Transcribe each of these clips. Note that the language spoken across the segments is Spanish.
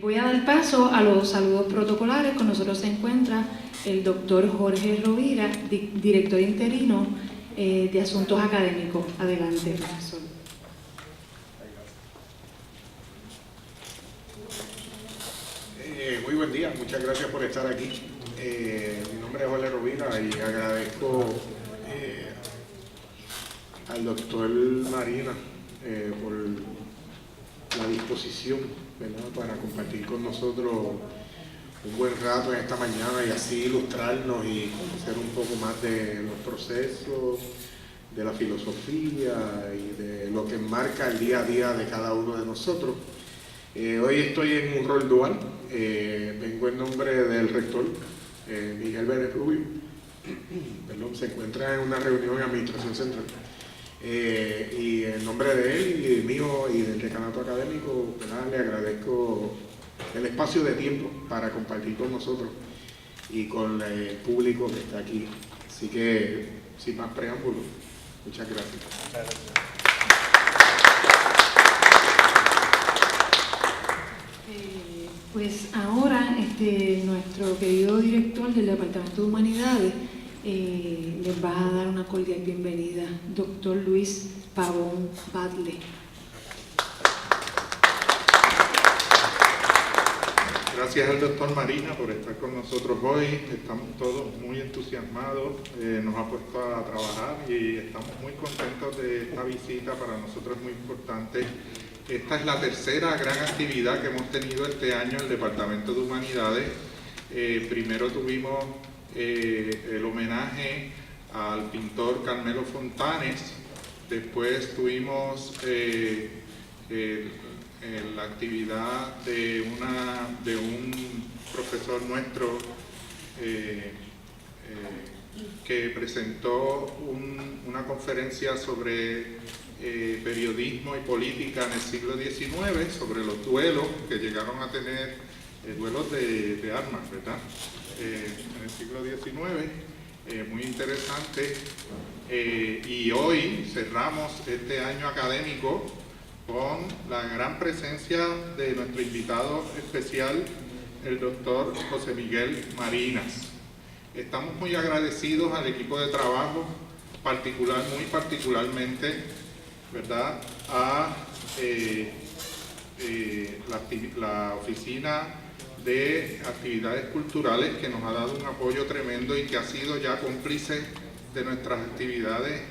Voy a dar paso a los saludos protocolares. Con nosotros se encuentra el doctor Jorge Rovira, director interino de Asuntos Académicos. Adelante, profesor. Muy buen día, muchas gracias por estar aquí. Mi nombre es Jorge Rovira y agradezco al doctor Marina por la disposición, ¿verdad?, para compartir con nosotros un buen rato en esta mañana y así ilustrarnos y conocer un poco más de los procesos, de la filosofía y de lo que enmarca el día a día de cada uno de nosotros. Hoy estoy en un rol dual, vengo en nombre del rector, Miguel Vélez Rubio, perdón, se encuentra en una reunión en Administración Central. Y en nombre de él y mío y del decanato académico, ¿verdad?, le agradezco el espacio de tiempo para compartir con nosotros y con el público que está aquí. Así que, sin más preámbulos, muchas gracias. Pues ahora nuestro querido director del Departamento de Humanidades les va a dar una cordial bienvenida, doctor Luis Pavón Batlle. Gracias al doctor Marina por estar con nosotros hoy. Estamos todos muy entusiasmados, nos ha puesto a trabajar y estamos muy contentos de esta visita. Para nosotros es muy importante. Esta es la tercera gran actividad que hemos tenido este año en el Departamento de Humanidades. Primero tuvimos el homenaje al pintor Carmelo Fontanes, después tuvimos la actividad de un profesor nuestro que presentó una conferencia sobre periodismo y política en el siglo XIX, sobre los duelos que llegaron a tener, duelos de armas, ¿verdad?, en el siglo XIX, muy interesante. Y hoy cerramos este año académico con la gran presencia de nuestro invitado especial, el doctor José Miguel Marinas. Estamos muy agradecidos al equipo de trabajo, muy particularmente, ¿verdad?, a la Oficina de Actividades Culturales, que nos ha dado un apoyo tremendo y que ha sido ya cómplice de nuestras actividades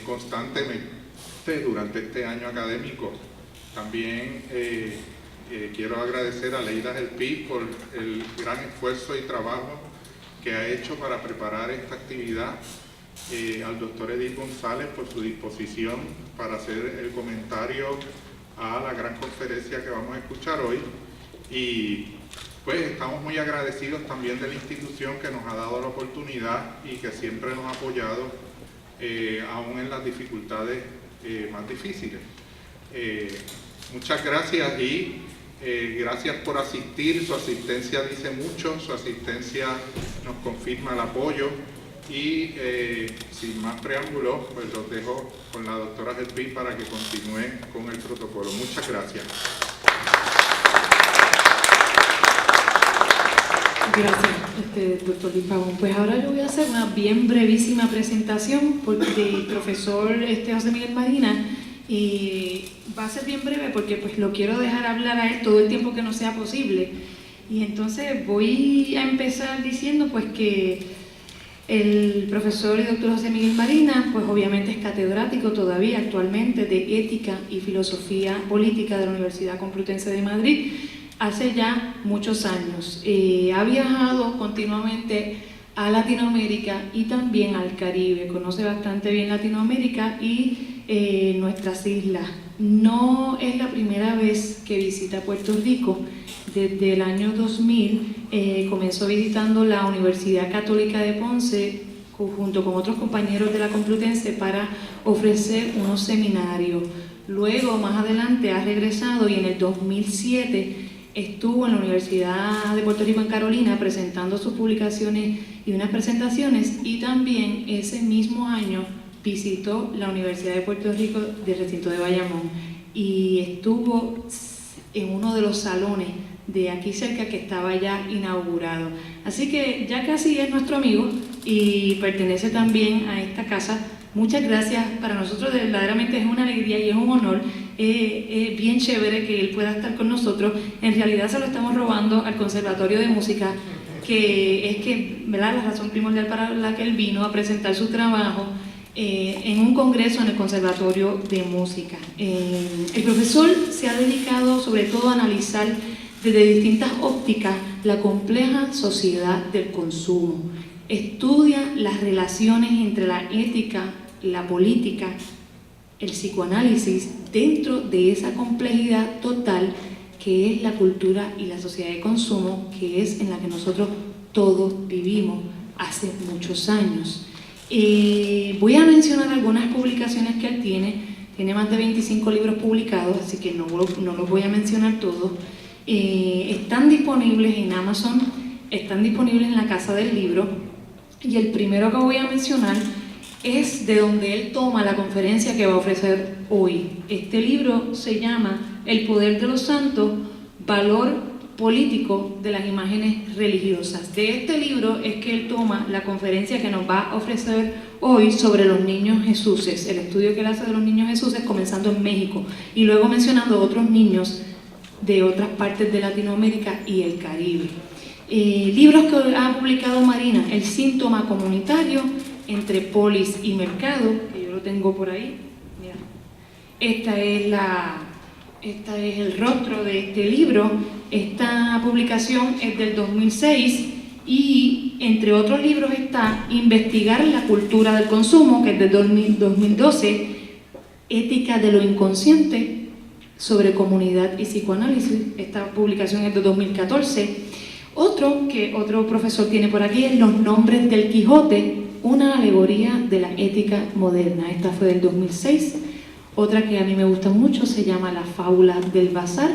constantemente durante este año académico. También quiero agradecer a Leida Gelpi por el gran esfuerzo y trabajo que ha hecho para preparar esta actividad, al doctor Edith González por su disposición para hacer el comentario a la gran conferencia que vamos a escuchar hoy, y pues estamos muy agradecidos también de la institución que nos ha dado la oportunidad y que siempre nos ha apoyado aún en las dificultades más difíciles. Muchas gracias y gracias por asistir. Su asistencia dice mucho, su asistencia nos confirma el apoyo y sin más preámbulos, pues los dejo con la doctora Gelpi para que continúe con el protocolo. Muchas gracias. Gracias, doctor Luis Pavón. Pues ahora yo voy a hacer una bien brevísima presentación del profesor José Miguel Marina, y va a ser bien breve porque pues lo quiero dejar hablar a él todo el tiempo que nos sea posible. Y entonces voy a empezar diciendo pues que el profesor y doctor José Miguel Marina pues obviamente es catedrático todavía actualmente de Ética y Filosofía Política de la Universidad Complutense de Madrid hace ya muchos años. Ha viajado continuamente a Latinoamérica y también al Caribe, conoce bastante bien Latinoamérica y nuestras islas. No es la primera vez que visita Puerto Rico. Desde el año 2000 comenzó visitando la Universidad Católica de Ponce junto con otros compañeros de la Complutense para ofrecer unos seminarios. Luego, más adelante, ha regresado y en el 2007 estuvo en la Universidad de Puerto Rico en Carolina presentando sus publicaciones y unas presentaciones, y también ese mismo año visitó la Universidad de Puerto Rico del recinto de Bayamón y estuvo en uno de los salones de aquí cerca que estaba ya inaugurado. Así que ya casi es nuestro amigo y pertenece también a esta casa. Muchas gracias, para nosotros verdaderamente es una alegría y es un honor, es bien chévere que él pueda estar con nosotros. En realidad se lo estamos robando al Conservatorio de Música, que es que, ¿verdad?, la razón primordial para la que él vino a presentar su trabajo en un congreso en el Conservatorio de Música. El profesor se ha dedicado sobre todo a analizar desde distintas ópticas la compleja sociedad del consumo. Estudia las relaciones entre la ética, la política, el psicoanálisis dentro de esa complejidad total que es la cultura y la sociedad de consumo, que es en la que nosotros todos vivimos hace muchos años. Voy a mencionar algunas publicaciones que él tiene más de 25 libros publicados, así que no los voy a mencionar todos. Están disponibles en Amazon, están disponibles en la Casa del Libro, y el primero que voy a mencionar es de donde él toma la conferencia que va a ofrecer hoy. Este libro se llama El poder de los santos, valor político de las imágenes religiosas. De este libro es que él toma la conferencia que nos va a ofrecer hoy sobre los niños Jesuses, el estudio que él hace de los niños Jesuses, comenzando en México y luego mencionando otros niños de otras partes de Latinoamérica y el Caribe. Libros que ha publicado Marina: El síntoma comunitario entre polis y mercado, que yo lo tengo por ahí. Mira. Este es el rostro de este libro. Esta publicación es del 2006 y entre otros libros está Investigar la cultura del consumo, que es del 2012, Ética de lo inconsciente, sobre comunidad y psicoanálisis. Esta publicación es de 2014. Otro profesor tiene por aquí es Los nombres del Quijote, una alegoría de la ética moderna. Esta fue del 2006. Otra que a mí me gusta mucho se llama La fábula del bazar,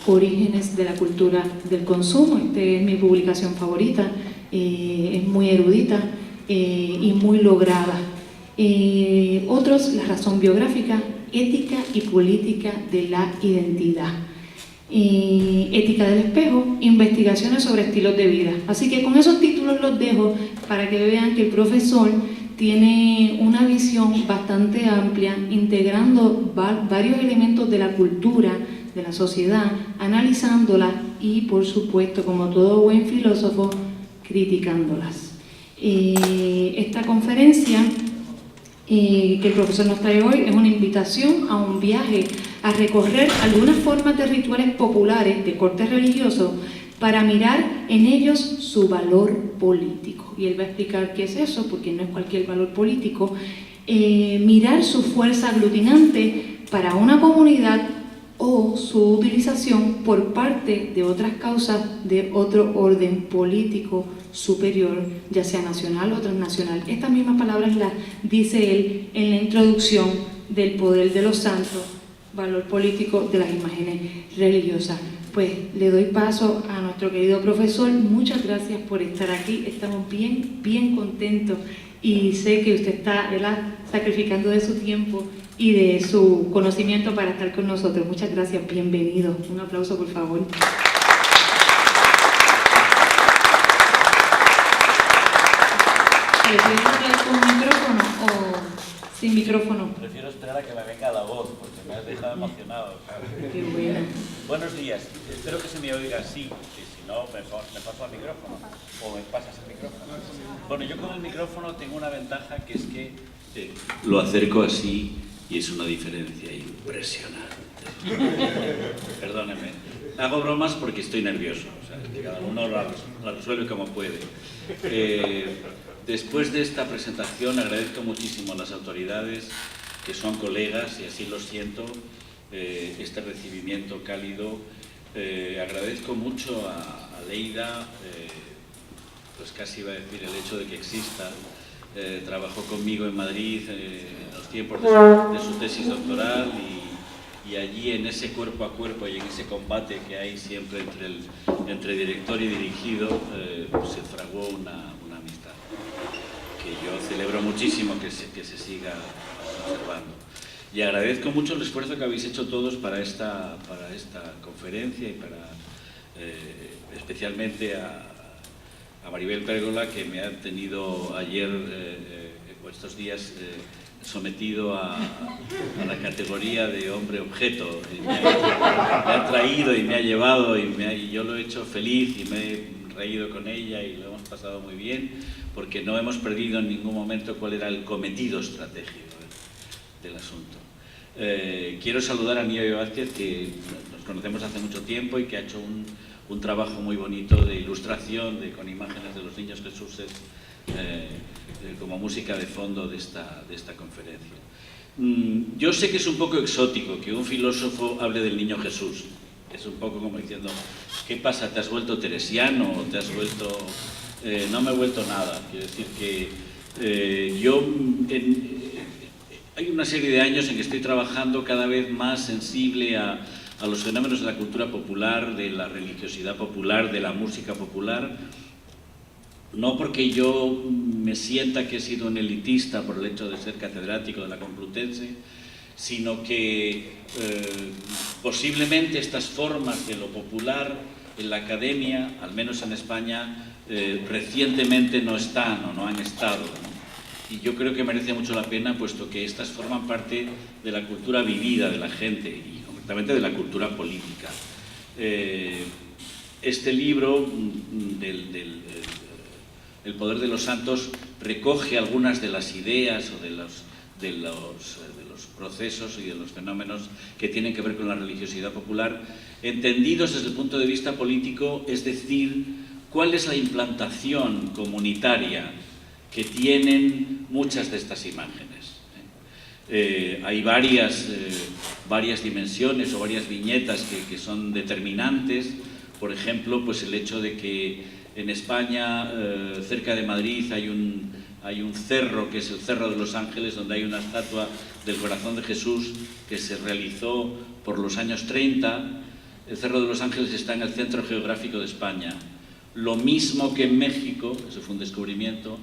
orígenes de la cultura del consumo. Esta es mi publicación favorita, es muy erudita y muy lograda. Otros, La razón biográfica, ética y política de la identidad. Ética del espejo, investigaciones sobre estilos de vida. Así que con esos títulos los dejo para que vean que el profesor tiene una visión bastante amplia, integrando varios elementos de la cultura, de la sociedad, analizándolas y, por supuesto, como todo buen filósofo, criticándolas. Esta conferencia que el profesor nos trae hoy es una invitación a un viaje a recorrer algunas formas de rituales populares de corte religioso para mirar en ellos su valor político. Y él va a explicar qué es eso, porque no es cualquier valor político. Mirar su fuerza aglutinante para una comunidad o su utilización por parte de otras causas de otro orden político superior, ya sea nacional o transnacional. Estas mismas palabras las dice él en la introducción del poder de los santos, valor político de las imágenes religiosas. Pues le doy paso a nuestro querido profesor. Muchas gracias por estar aquí. Estamos bien contentos y sé que usted está, ¿verdad?, sacrificando de su tiempo y de su conocimiento para estar con nosotros. Muchas gracias, bienvenido. Un aplauso, por favor. ¿Prefieres hablar con micrófono o sin micrófono? Prefiero esperar a que me venga la voz, porque me has dejado emocionado, ¿sabes? Qué bueno. Buenos días, espero que se me oiga así, y si no, me paso al micrófono, o me pasas el micrófono. Bueno, yo con el micrófono tengo una ventaja, que es que lo acerco así y es una diferencia impresionante. Perdónenme. Hago bromas porque estoy nervioso, o sea, que cada uno la resuelve como puede. Después de esta presentación agradezco muchísimo a las autoridades, que son colegas, y así lo siento, este recibimiento cálido. Agradezco mucho a Leida, pues casi iba a decir el hecho de que exista. Trabajó conmigo en Madrid en los tiempos de su tesis doctoral y allí en ese cuerpo a cuerpo y en ese combate que hay siempre entre director y dirigido, se fraguó una amistad que yo celebro muchísimo que se siga observando. Y agradezco mucho el esfuerzo que habéis hecho todos para esta conferencia y especialmente a Maribel Pérgola, que me ha tenido ayer, o estos días, sometido a la categoría de hombre objeto. Y me ha traído y me ha llevado y yo lo he hecho feliz y me he reído con ella y lo hemos pasado muy bien, porque no hemos perdido en ningún momento cuál era el cometido estratégico del asunto. Quiero saludar a Nieves Vázquez, que nos conocemos hace mucho tiempo y que ha hecho un trabajo muy bonito de ilustración con imágenes de los niños Jesús como música de fondo de esta conferencia. Yo sé que es un poco exótico que un filósofo hable del niño Jesús. Es un poco como diciendo, ¿qué pasa? ¿Te has vuelto teresiano? ¿O te has vuelto...? No me he vuelto nada. Quiero decir que hay una serie de años en que estoy trabajando cada vez más sensible a los fenómenos de la cultura popular, de la religiosidad popular, de la música popular. No porque yo me sienta que he sido un elitista por el hecho de ser catedrático de la Complutense, sino que posiblemente estas formas de lo popular en la academia, al menos en España, recientemente no están o no han estado, ¿no? Y yo creo que merece mucho la pena, puesto que estas forman parte de la cultura vivida de la gente y concretamente de la cultura política. Este libro, El poder de los santos, recoge algunas de las ideas o de los procesos y de los fenómenos que tienen que ver con la religiosidad popular, entendidos desde el punto de vista político, es decir, cuál es la implantación comunitaria que tienen muchas de estas imágenes. Hay varias dimensiones o varias viñetas que son determinantes. Por ejemplo, pues el hecho de que en España, cerca de Madrid, hay un cerro, que es el Cerro de los Ángeles, donde hay una estatua del Corazón de Jesús que se realizó por los años 30. El Cerro de los Ángeles está en el centro geográfico de España. Lo mismo que en México, eso fue un descubrimiento,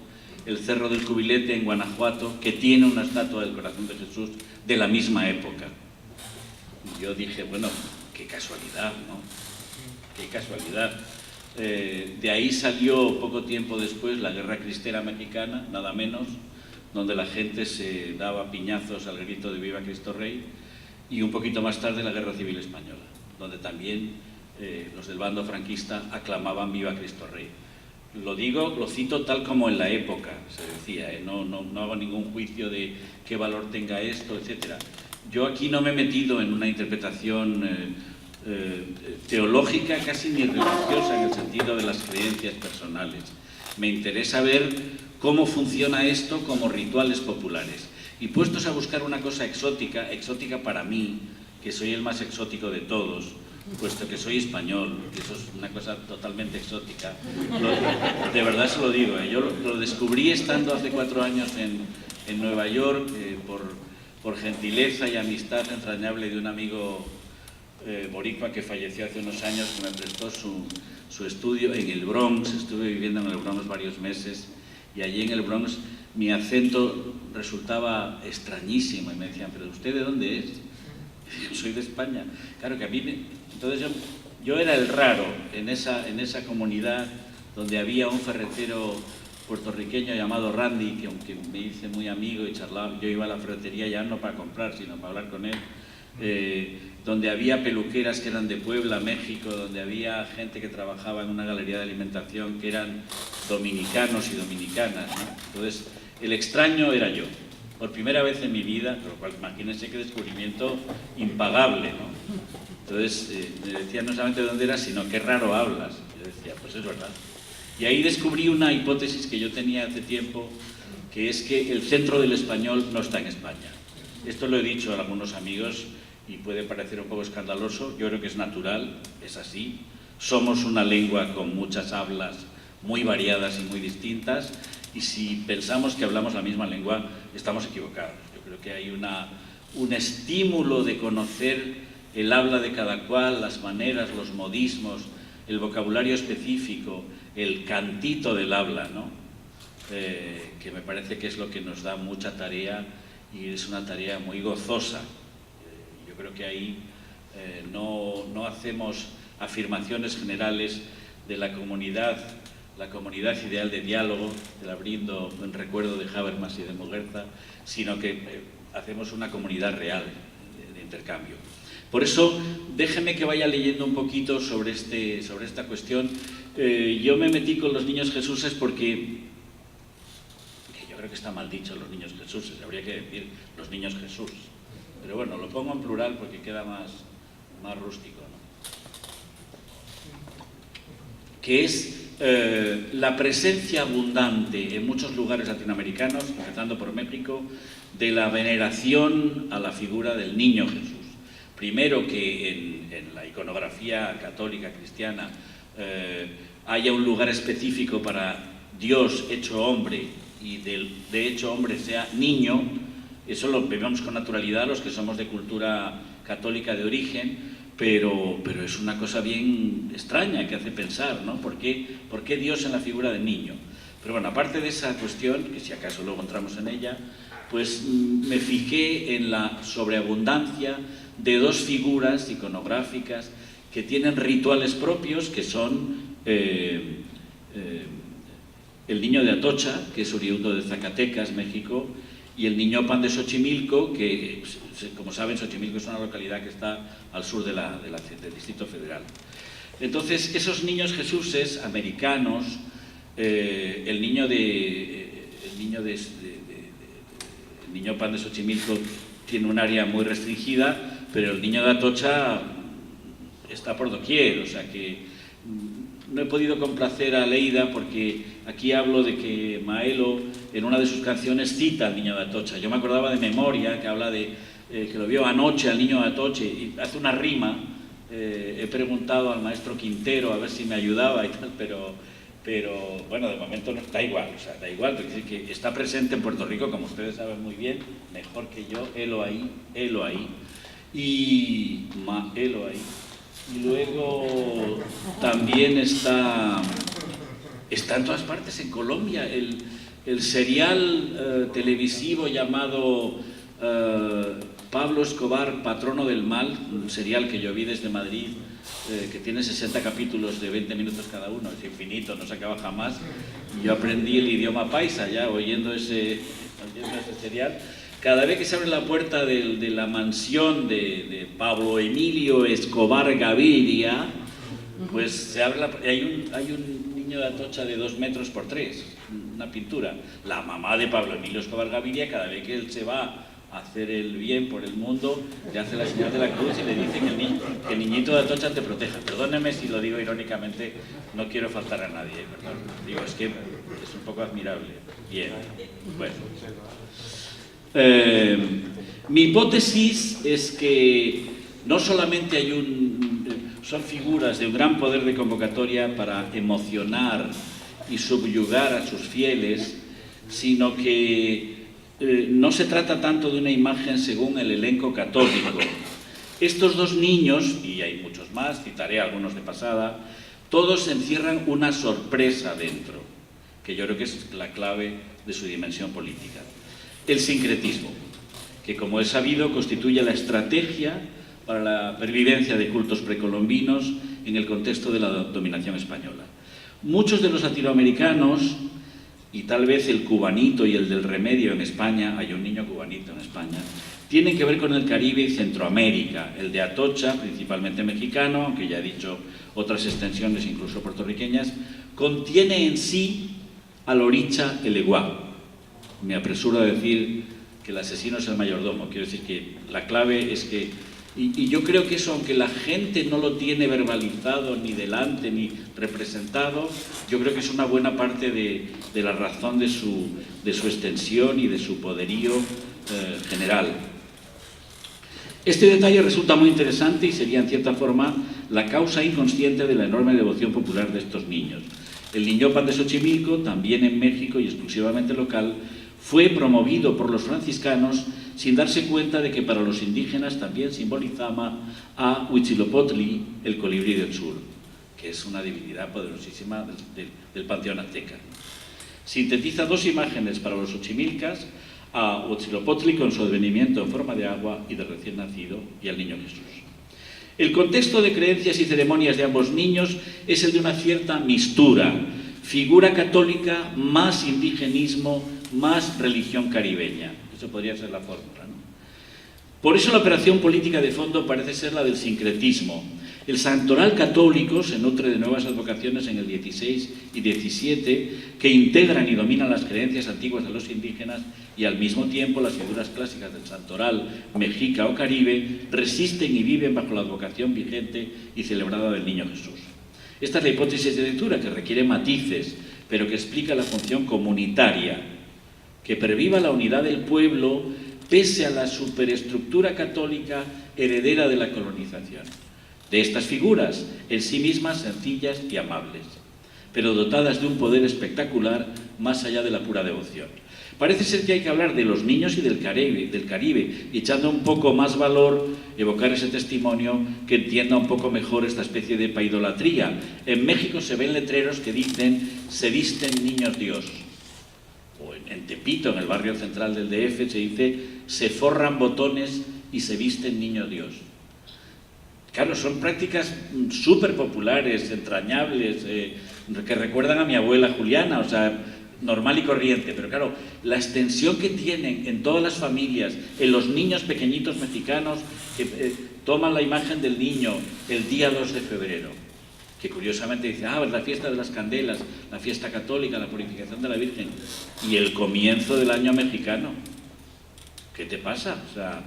el Cerro del Cubilete en Guanajuato, que tiene una estatua del Corazón de Jesús de la misma época. Y yo dije, bueno, qué casualidad, ¿no? Qué casualidad. De ahí salió poco tiempo después la Guerra Cristera Mexicana, nada menos, donde la gente se daba piñazos al grito de Viva Cristo Rey, y un poquito más tarde la Guerra Civil Española, donde también los del bando franquista aclamaban Viva Cristo Rey. Lo cito tal como en la época se decía, no hago ningún juicio de qué valor tenga esto, etc. Yo aquí no me he metido en una interpretación teológica, casi ni religiosa, en el sentido de las creencias personales. Me interesa ver cómo funciona esto como rituales populares. Y puestos a buscar una cosa exótica para mí, que soy el más exótico de todos, puesto que soy español, que eso es una cosa totalmente exótica. De verdad se lo digo, yo lo descubrí estando hace 4 años en Nueva York, por gentileza y amistad entrañable de un amigo boricua que falleció hace unos años, que me prestó su estudio en el Bronx. Estuve viviendo en el Bronx varios meses, y allí en el Bronx mi acento resultaba extrañísimo, y me decían, ¿pero usted de dónde es? Yo soy de España. Claro que a mí entonces yo era el raro en esa comunidad, donde había un ferretero puertorriqueño llamado Randy, que aunque me hice muy amigo y charlaba, yo iba a la ferretería ya no para comprar, sino para hablar con él, donde había peluqueras que eran de Puebla, México, donde había gente que trabajaba en una galería de alimentación que eran dominicanos y dominicanas, ¿no? Entonces, el extraño era yo, por primera vez en mi vida, por lo cual imagínense qué descubrimiento impagable, ¿no? Entonces, me decían no solamente de dónde eras, sino qué raro hablas. Yo decía, pues es verdad. Y ahí descubrí una hipótesis que yo tenía hace tiempo, que es que el centro del español no está en España. Esto lo he dicho a algunos amigos y puede parecer un poco escandaloso. Yo creo que es natural, es así. Somos una lengua con muchas hablas muy variadas y muy distintas, y si pensamos que hablamos la misma lengua, estamos equivocados. Yo creo que hay un estímulo de conocer el habla de cada cual, las maneras, los modismos, el vocabulario específico, el cantito del habla, ¿no? Que me parece que es lo que nos da mucha tarea y es una tarea muy gozosa. Yo creo que ahí no hacemos afirmaciones generales de la comunidad ideal de diálogo, te la brindo en recuerdo de Habermas y de Muguerza, sino que hacemos una comunidad real de intercambio. Por eso, déjeme que vaya leyendo un poquito sobre esta cuestión. Yo me metí con los niños Jesuses porque yo creo que está mal dicho los niños Jesuses, habría que decir los niños Jesús. Pero bueno, lo pongo en plural porque queda más rústico, ¿no? Que es la presencia abundante en muchos lugares latinoamericanos, empezando por México, de la veneración a la figura del niño Jesús. Primero, que en la iconografía católica cristiana haya un lugar específico para Dios hecho hombre y de hecho hombre sea niño. Eso lo vemos con naturalidad los que somos de cultura católica de origen, pero es una cosa bien extraña que hace pensar, ¿no? ¿Por qué Dios en la figura del niño? Pero bueno, aparte de esa cuestión, que si acaso luego entramos en ella, pues me fijé en la sobreabundancia de dos figuras iconográficas que tienen rituales propios, que son el niño de Atocha, que es oriundo de Zacatecas, México, y el niño Pan de Xochimilco, que, como saben, Xochimilco es una localidad que está al sur del Distrito Federal. Entonces, esos niños Jesuses americanos, el niño Pan de Xochimilco tiene un área muy restringida, pero el niño de Atocha está por doquier, o sea que no he podido complacer a Leida porque aquí hablo de que Maelo en una de sus canciones cita al niño de Atocha. Yo me acordaba de memoria que habla de que lo vio anoche al niño de Atocha y hace una rima. He preguntado al maestro Quintero a ver si me ayudaba y tal, pero bueno, de momento no, da igual, o sea, da igual, porque que está presente en Puerto Rico, como ustedes saben muy bien, mejor que yo, helo ahí, y Maelo ahí. Y luego también está en todas partes, en Colombia, el serial televisivo llamado Pablo Escobar, Patrono del Mal, un serial que yo vi desde Madrid, que tiene 60 capítulos de 20 minutos cada uno, es infinito, no se acaba jamás. Y yo aprendí el idioma paisa ya oyendo ese serial. Cada vez que se abre la puerta de la mansión de Pablo Emilio Escobar Gaviria, pues se abre hay un niño de Atocha de 2 metros por 3, una pintura. La mamá de Pablo Emilio Escobar Gaviria, cada vez que él se va a hacer el bien por el mundo, le hace la señal de la cruz y le dice que el niñito de Atocha te proteja. Perdóneme si lo digo irónicamente, no quiero faltar a nadie, perdón. Digo, es que es un poco admirable. Bien, bueno. Mi hipótesis es que no solamente son figuras de un gran poder de convocatoria para emocionar y subyugar a sus fieles, sino que no se trata tanto de una imagen según el elenco católico. Estos dos niños, y hay muchos más, citaré algunos de pasada, todos encierran una sorpresa dentro, que yo creo que es la clave de su dimensión política. El sincretismo, que como es sabido constituye la estrategia para la pervivencia de cultos precolombinos en el contexto de la dominación española. Muchos de los latinoamericanos, y tal vez el cubanito y el del Remedio en España, hay un niño cubanito en España, tienen que ver con el Caribe y Centroamérica. El de Atocha, principalmente mexicano, aunque ya he dicho otras extensiones incluso puertorriqueñas, contiene en sí al oricha eleguá. Me apresuro a decir que el asesino es el mayordomo. Quiero decir que la clave es que, y yo creo que eso, aunque la gente no lo tiene verbalizado ni delante ni representado, yo creo que es una buena parte de la razón de su extensión y de su poderío general. Este detalle resulta muy interesante y sería en cierta forma la causa inconsciente de la enorme devoción popular de estos niños. El niño Pan de Xochimilco, también en México y exclusivamente local, fue promovido por los franciscanos sin darse cuenta de que para los indígenas también simbolizaba a Huitzilopochtli, el colibrí del sur, que es una divinidad poderosísima del panteón azteca. Sintetiza dos imágenes para los xochimilcas, a Huitzilopochtli con su advenimiento en forma de agua y de recién nacido, y al niño Jesús. El contexto de creencias y ceremonias de ambos niños es el de una cierta mistura, figura católica más indigenismo, más religión caribeña. Eso podría ser la fórmula, ¿no? Por eso la operación política de fondo parece ser la del sincretismo. El santoral católico se nutre de nuevas advocaciones en el 16 y 17 que integran y dominan las creencias antiguas de los indígenas, y al mismo tiempo las figuras clásicas del santoral mexica o caribe resisten y viven bajo la advocación vigente y celebrada del niño Jesús. Esta es la hipótesis de lectura, que requiere matices, pero que explica la función comunitaria, que perviva la unidad del pueblo pese a la superestructura católica heredera de la colonización. De estas figuras, en sí mismas sencillas y amables, pero dotadas de un poder espectacular más allá de la pura devoción. Parece ser que hay que hablar de los niños y del Caribe, y echando un poco más valor, evocar ese testimonio que entienda un poco mejor esta especie de paidolatría. En México se ven letreros que dicen "se visten niños Dios". O en Tepito, en el barrio central del DF, se dice "se forran botones y se visten niños Dios". Claro, son prácticas súper populares, entrañables, que recuerdan a mi abuela Juliana, o sea, normal y corriente, pero claro, la extensión que tienen en todas las familias, en los niños pequeñitos mexicanos que toman la imagen del niño el día 2 de febrero, que curiosamente dice, es la fiesta de las candelas, la fiesta católica, la purificación de la Virgen, y el comienzo del año mexicano. ¿Qué te pasa? O sea,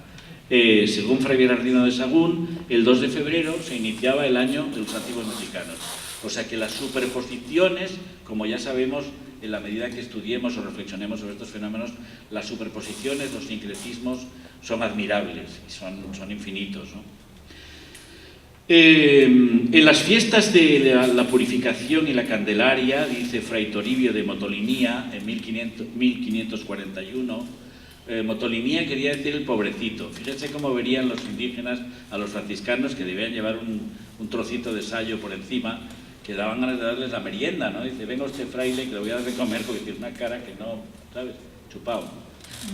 según Fray Bernardino de Sahagún, el 2 de febrero se iniciaba el año de los antiguos mexicanos. O sea que las superposiciones, como ya sabemos, en la medida que estudiemos o reflexionemos sobre estos fenómenos, las superposiciones, los sincretismos son admirables y son infinitos, ¿no? En las fiestas de la purificación y la Candelaria, dice Fray Toribio de Motolinía en 1541, Motolinía quería decir el pobrecito. Fíjense cómo verían los indígenas a los franciscanos, que debían llevar un trocito de sayo por encima, que daban ganas de darles la merienda, ¿no? Dice, venga usted fraile, que le voy a dar de comer, porque tiene una cara que no, ¿sabes? Chupado.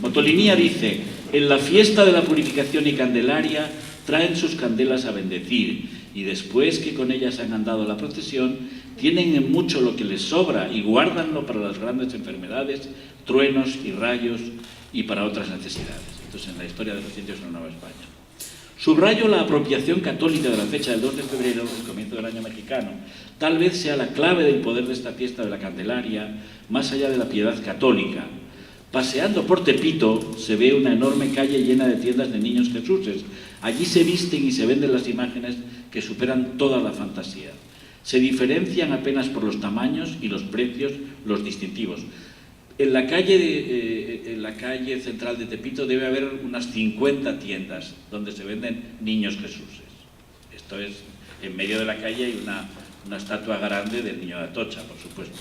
Motolinía dice, en la fiesta de la purificación y Candelaria traen sus candelas a bendecir, y después que con ellas han andado la procesión, tienen en mucho lo que les sobra y guárdanlo para las grandes enfermedades, truenos y rayos, y para otras necesidades. Esto es en la historia de los indios en la Nueva España. Subrayo la apropiación católica de la fecha del 2 de febrero, el comienzo del año mexicano. Tal vez sea la clave del poder de esta fiesta de la Candelaria, más allá de la piedad católica. Paseando por Tepito se ve una enorme calle llena de tiendas de niños Jesuses. Allí se visten y se venden las imágenes que superan toda la fantasía. Se diferencian apenas por los tamaños y los precios, los distintivos. En la calle central de Tepito debe haber unas 50 tiendas donde se venden niños Jesuses. Esto es, en medio de la calle hay una estatua grande del niño de Atocha, por supuesto.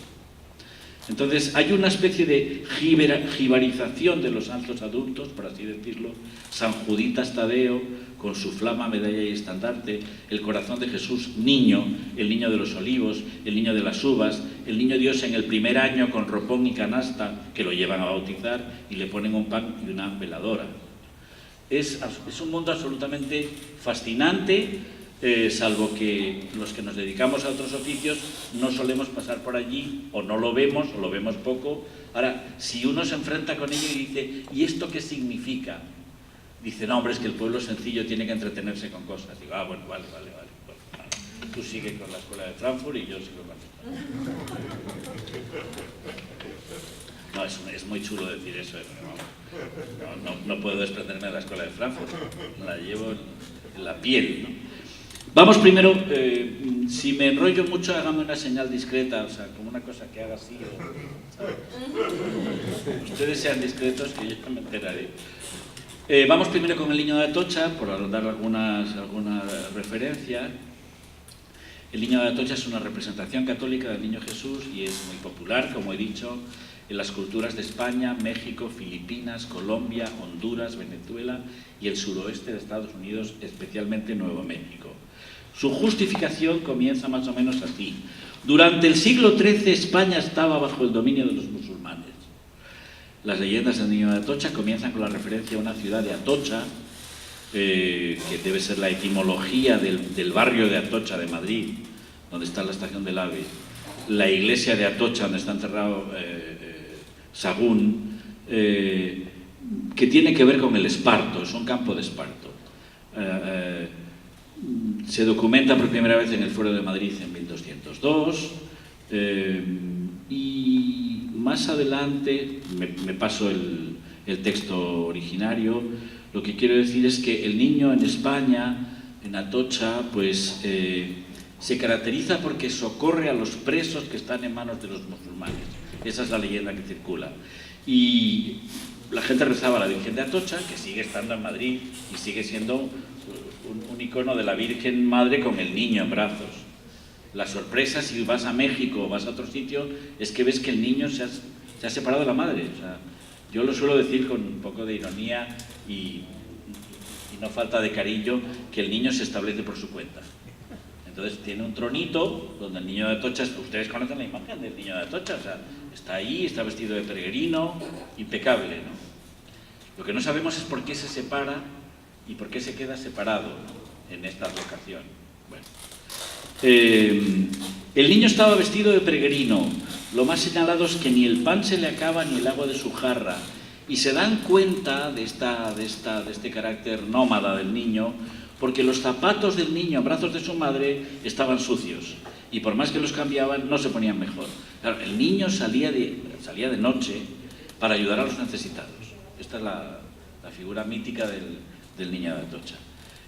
Entonces hay una especie de jibarización de los santos adultos, por así decirlo. San Juditas Tadeo, con su flama, medalla y estandarte, el corazón de Jesús niño, el niño de los olivos, el niño de las uvas, el niño Dios en el primer año con ropón y canasta, que lo llevan a bautizar y le ponen un pan y una veladora. Es un mundo absolutamente fascinante, salvo que los que nos dedicamos a otros oficios no solemos pasar por allí, o no lo vemos, o lo vemos poco. Ahora, si uno se enfrenta con ello y dice, ¿y esto qué significa? Dice, no, hombre, es que el pueblo sencillo tiene que entretenerse con cosas. Digo, bueno, vale. Bueno, tú sigue con la escuela de Frankfurt y yo sigo con esto. No, es muy chulo decir eso, no puedo desprenderme de la escuela de Frankfurt, la llevo en la piel, ¿no? Vamos primero, si me enrollo mucho, hágame una señal discreta, o sea, como una cosa que haga así, ¿sabes? Ustedes sean discretos, que yo me enteraré. Vamos primero con el niño de Atocha, por dar alguna referencia. El niño de Atocha es una representación católica del niño Jesús y es muy popular, como he dicho, en las culturas de España, México, Filipinas, Colombia, Honduras, Venezuela y el suroeste de Estados Unidos, especialmente Nuevo México. Su justificación comienza más o menos así. Durante el siglo XIII España estaba bajo el dominio de los musulmanes. Las leyendas del niño de Atocha comienzan con la referencia a una ciudad de Atocha, que debe ser la etimología del barrio de Atocha de Madrid, donde está la estación del AVE, la iglesia de Atocha, donde está enterrado Sagún, que tiene que ver con el esparto, es un campo de esparto. Se documenta por primera vez en el Fuero de Madrid en 1202, y más adelante, me paso el texto originario, lo que quiero decir es que el niño en España, en Atocha, pues se caracteriza porque socorre a los presos que están en manos de los musulmanes. Esa es la leyenda que circula. Y la gente rezaba a la Virgen de Atocha, que sigue estando en Madrid y sigue siendo un icono de la Virgen Madre con el niño en brazos. La sorpresa, si vas a México o vas a otro sitio, es que ves que el niño se ha separado de la madre. O sea, yo lo suelo decir con un poco de ironía y no falta de cariño, que el niño se establece por su cuenta. Entonces tiene un tronito donde el niño de Atocha, ustedes conocen la imagen del niño de Atocha, o sea, está ahí, está vestido de peregrino, impecable, ¿no? Lo que no sabemos es por qué se separa y por qué se queda separado, ¿no?, en esta vocación. Bueno. El niño estaba vestido de peregrino. Lo más señalado es que ni el pan se le acaba ni el agua de su jarra. Y se dan cuenta de este carácter nómada del niño, porque los zapatos del niño en brazos de su madre estaban sucios. Y por más que los cambiaban, no se ponían mejor. Claro, el niño salía de noche para ayudar a los necesitados. Esta es la figura mítica del niño de Atocha.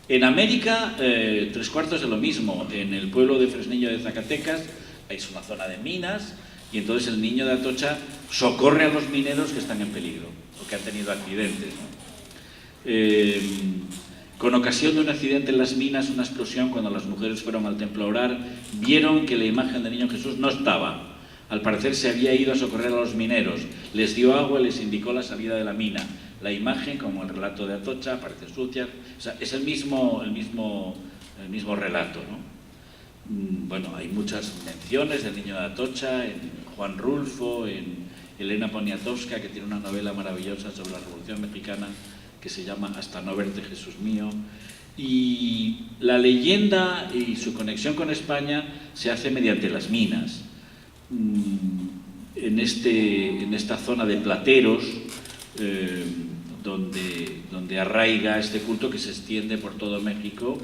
En América, 3/4 de lo mismo. En el pueblo de Fresnillo de Zacatecas, es una zona de minas, y entonces el niño de Atocha socorre a los mineros que están en peligro, o que han tenido accidentes, ¿no? Con ocasión de un accidente en las minas, una explosión, cuando las mujeres fueron al templo a orar, vieron que la imagen del niño Jesús no estaba. Al parecer se había ido a socorrer a los mineros, les dio agua y les indicó la salida de la mina. La imagen, como el relato de Atocha, aparece sucia, o sea, es el mismo relato, ¿no? Bueno, hay muchas menciones del niño de Atocha, en Juan Rulfo, en Elena Poniatowska, que tiene una novela maravillosa sobre la Revolución Mexicana, que se llama Hasta no verte, Jesús mío. Y la leyenda y su conexión con España se hace mediante las minas. En esta zona de plateros, donde arraiga este culto que se extiende por todo México,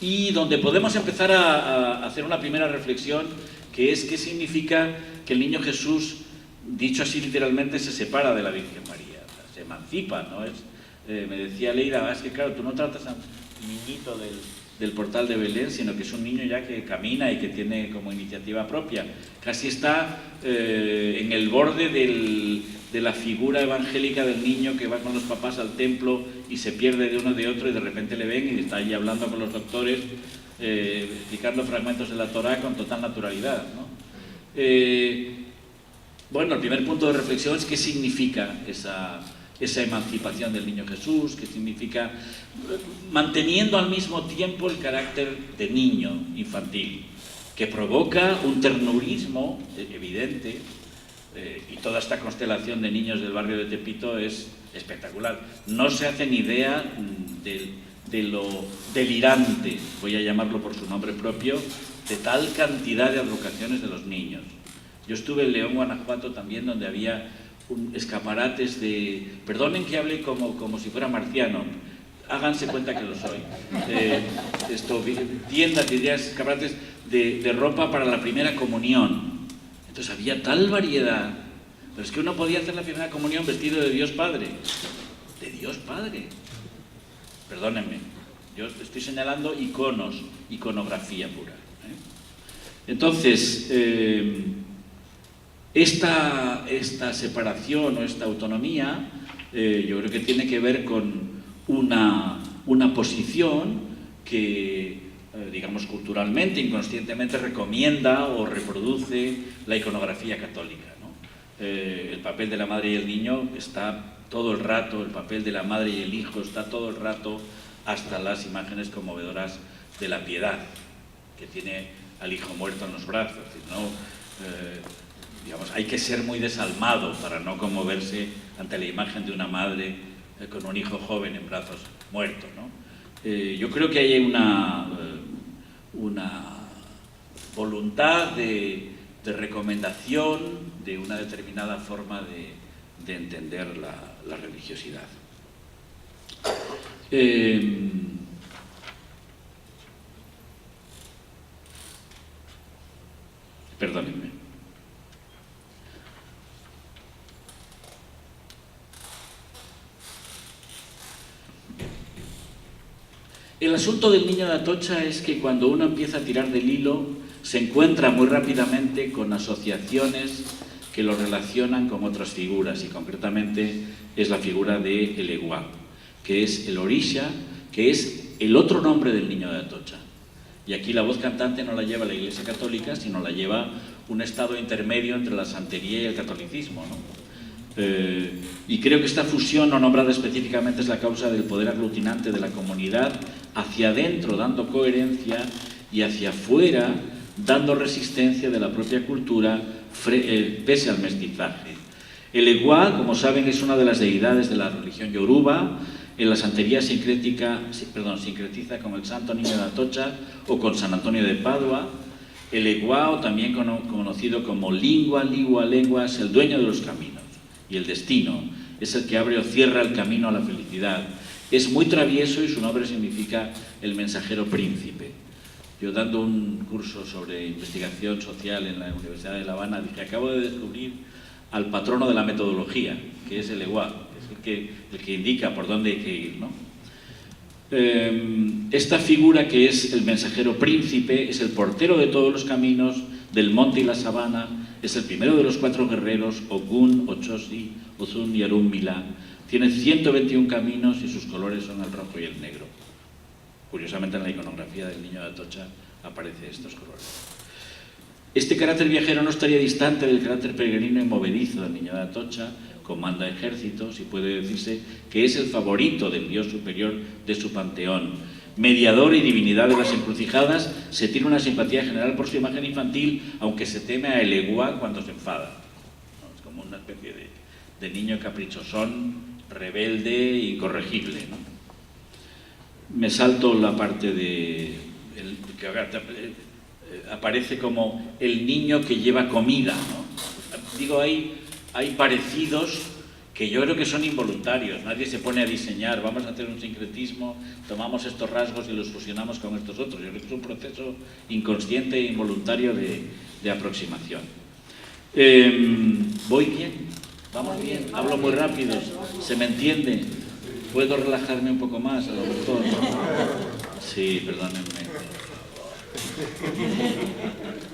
y donde podemos empezar a hacer una primera reflexión, que es qué significa que el niño Jesús, dicho así literalmente, se separa de la Virgen María, o sea, se emancipa, ¿no? Me decía Leira, es que claro, tú no tratas a un niñito del portal de Belén, sino que es un niño ya que camina y que tiene como iniciativa propia. Casi está en el borde de la figura evangélica del niño que va con los papás al templo y se pierde de uno de otro, y de repente le ven y está ahí hablando con los doctores, explicando fragmentos de la Torá con total naturalidad, ¿no? Bueno, el primer punto de reflexión es qué significa esa emancipación del niño Jesús, qué significa, manteniendo al mismo tiempo el carácter de niño infantil, que provoca un ternurismo evidente, y toda esta constelación de niños del barrio de Tepito es espectacular. No se hacen idea de lo delirante, voy a llamarlo por su nombre propio, de tal cantidad de advocaciones de los niños. Yo estuve en León, Guanajuato también, donde había escaparates de... Perdonen que hable como si fuera marciano, háganse cuenta que lo soy. Tiendas, dirías, escaparates de ropa para la primera comunión. Entonces había tal variedad, pero es que uno podía hacer la primera comunión vestido de Dios Padre. De Dios Padre. Perdónenme, yo estoy señalando iconos, iconografía pura, ¿eh? Entonces, esta separación o esta autonomía, yo creo que tiene que ver con una posición que, digamos, culturalmente, inconscientemente recomienda o reproduce la iconografía católica, ¿no? El papel de la madre y el niño está todo el rato, el papel de la madre y el hijo está todo el rato, hasta las imágenes conmovedoras de la piedad, que tiene al hijo muerto en los brazos, ¿no? digamos, hay que ser muy desalmado para no conmoverse ante la imagen de una madre con un hijo joven en brazos muerto, ¿no? Yo creo que hay una voluntad de recomendación de una determinada forma de entender la religiosidad. Perdónenme. El asunto del niño de Atocha es que cuando uno empieza a tirar del hilo, se encuentra muy rápidamente con asociaciones que lo relacionan con otras figuras, y concretamente es la figura de el Eguá, que es el Orisha, que es el otro nombre del niño de Atocha. Y aquí la voz cantante no la lleva la Iglesia Católica, sino la lleva un estado intermedio entre la santería y el catolicismo, ¿no? Y creo que esta fusión no nombrada específicamente es la causa del poder aglutinante de la comunidad hacia adentro, dando coherencia, y hacia afuera, dando resistencia de la propia cultura pese al mestizaje. El Eguá, como saben, es una de las deidades de la religión yoruba. En la santería sincretiza con el Santo Niño de Atocha o con San Antonio de Padua. El Eguá, o también conocido como Lingua, Lengua, es el dueño de los caminos y el destino, es el que abre o cierra el camino a la felicidad. Es muy travieso y su nombre significa el mensajero príncipe. Yo, dando un curso sobre investigación social en la Universidad de La Habana, dije: acabo de descubrir al patrono de la metodología, que es el Eguá, que es el que indica por dónde hay que ir, ¿no? Esta figura, que es el mensajero príncipe, es el portero de todos los caminos del monte y la sabana, es el primero de los 4 guerreros, Ogun, Ochosi, Ozun y Arummila. Tiene 121 caminos y sus colores son el rojo y el negro. Curiosamente, en la iconografía del niño de Atocha aparecen estos colores. Este carácter viajero no estaría distante del carácter peregrino y movedizo del niño de Atocha. Comanda ejércitos y puede decirse que es el favorito del dios superior de su panteón. Mediador y divinidad de las encrucijadas, se tiene una simpatía general por su imagen infantil, aunque se teme a el Eguá cuando se enfada. Es como una especie de niño caprichosón, rebelde e incorregible, ¿no? Me salto la parte de que aparece como el niño que lleva comida, ¿no? Digo, hay parecidos que yo creo que son involuntarios. Nadie se pone a diseñar, vamos a hacer un sincretismo, tomamos estos rasgos y los fusionamos con estos otros. Yo creo que es un proceso inconsciente e involuntario de aproximación. ¿Voy bien? ¿Vamos bien? Hablo muy rápido, ¿se me entiende? ¿Puedo relajarme un poco más a lo mejor? Sí, perdónenme.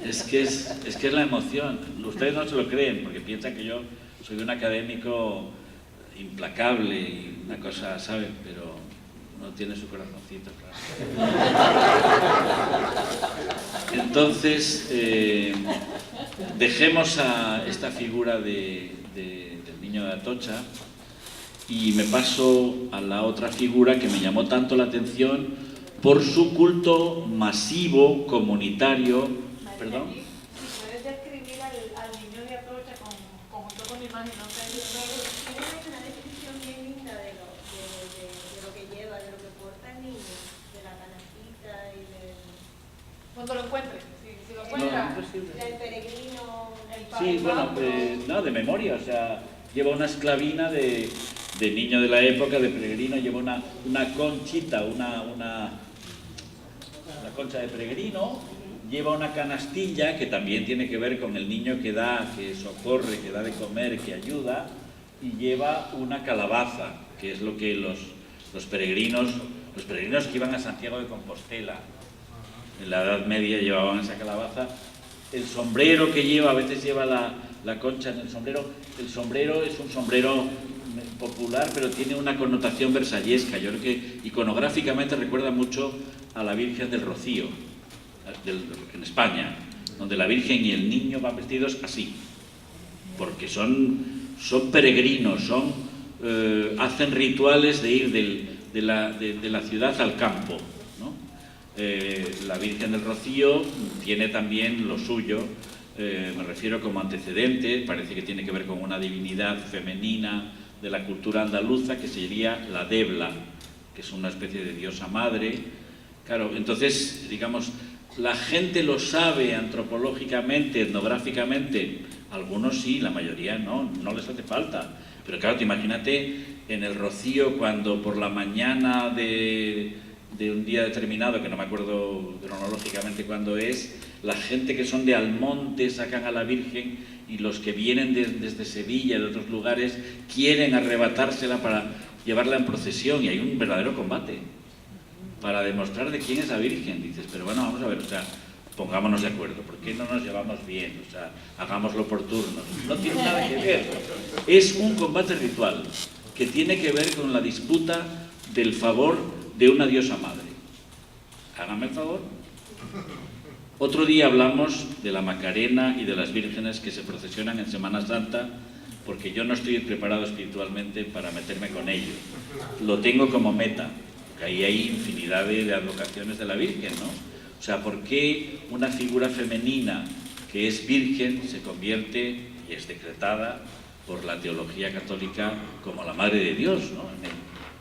Es que es la emoción. Ustedes no se lo creen porque piensan que yo soy un académico implacable y una cosa, ¿saben? Pero uno tiene su corazoncito, claro. Entonces, dejemos a esta figura del niño de Atocha y me paso a la otra figura que me llamó tanto la atención por su culto masivo, comunitario. ¿Perdón? Si puedes describir al niño de Atocha conjunto con imagen, no sé, tiene una descripción bien linda de lo que lleva, de lo que porta el niño, de la canastita y de... Cuando lo encuentres, si lo encuentras, del peregrino, el padre. Sí, bueno, no, de memoria, o sea, lleva una esclavina de niño de la época, de peregrino, lleva una conchita, una concha de peregrino, lleva una canastilla que también tiene que ver con el niño que da, que socorre, que da de comer, que ayuda, y lleva una calabaza, que es lo que los peregrinos que iban a Santiago de Compostela en la Edad Media llevaban esa calabaza. El sombrero que lleva, a veces lleva la concha en el sombrero es un sombrero popular, pero tiene una connotación versallesca. Yo creo que iconográficamente recuerda mucho a la Virgen del Rocío, en España, donde la Virgen y el niño van vestidos así, porque son peregrinos, hacen rituales de ir de la ciudad al campo, ¿no? La Virgen del Rocío tiene también lo suyo, me refiero como antecedente, parece que tiene que ver con una divinidad femenina de la cultura andaluza, que sería la Debla, que es una especie de diosa madre. Claro, entonces, digamos, la gente lo sabe antropológicamente, etnográficamente, algunos sí, la mayoría no les hace falta. Pero claro, te imagínate en el Rocío, cuando por la mañana de un día determinado, que no me acuerdo cronológicamente cuándo es, la gente que son de Almonte sacan a la Virgen y los que vienen desde Sevilla y de otros lugares quieren arrebatársela para llevarla en procesión, y hay un verdadero combate para demostrar de quién es la Virgen. Dices, pero bueno, vamos a ver, o sea, pongámonos de acuerdo, ¿por qué no nos llevamos bien? O sea, hagámoslo por turnos. No tiene nada que ver. Es un combate ritual que tiene que ver con la disputa del favor de una diosa madre. Hágame el favor. Otro día hablamos de la Macarena y de las vírgenes que se procesionan en Semana Santa, porque yo no estoy preparado espiritualmente para meterme con ello. Lo tengo como meta, porque ahí hay infinidad de advocaciones de la Virgen, ¿no? O sea, ¿por qué una figura femenina que es virgen se convierte y es decretada por la teología católica como la Madre de Dios, ¿no?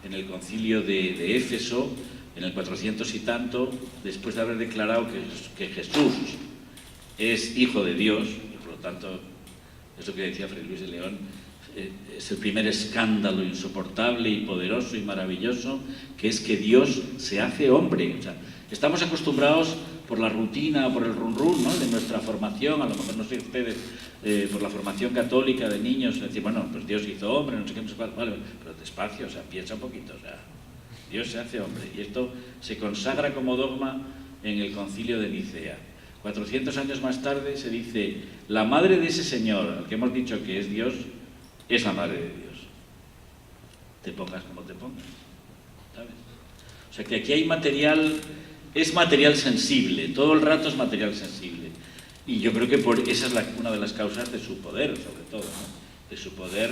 En el concilio de Éfeso, en el 400 y tanto, después de haber declarado que Jesús es Hijo de Dios, y por lo tanto, eso que decía Fray Luis de León, es el primer escándalo insoportable y poderoso y maravilloso, que es que Dios se hace hombre. O sea, estamos acostumbrados por la rutina, por el run-run, ¿no?, de nuestra formación, a lo mejor no sé ustedes, por la formación católica de niños, decir, bueno, pues Dios hizo hombre, no sé qué, no sé cuál, vale, pero despacio, o sea, piensa un poquito, o sea, Dios se hace hombre, y esto se consagra como dogma en el concilio de Nicea. 400 años más tarde se dice, la madre de ese Señor, al que hemos dicho que es Dios, es la madre de Dios. Te pongas como te pongas, ¿sabes? O sea que aquí hay material, es material sensible, todo el rato es material sensible. Y yo creo que esa es una de las causas de su poder, sobre todo, ¿no?, de su poder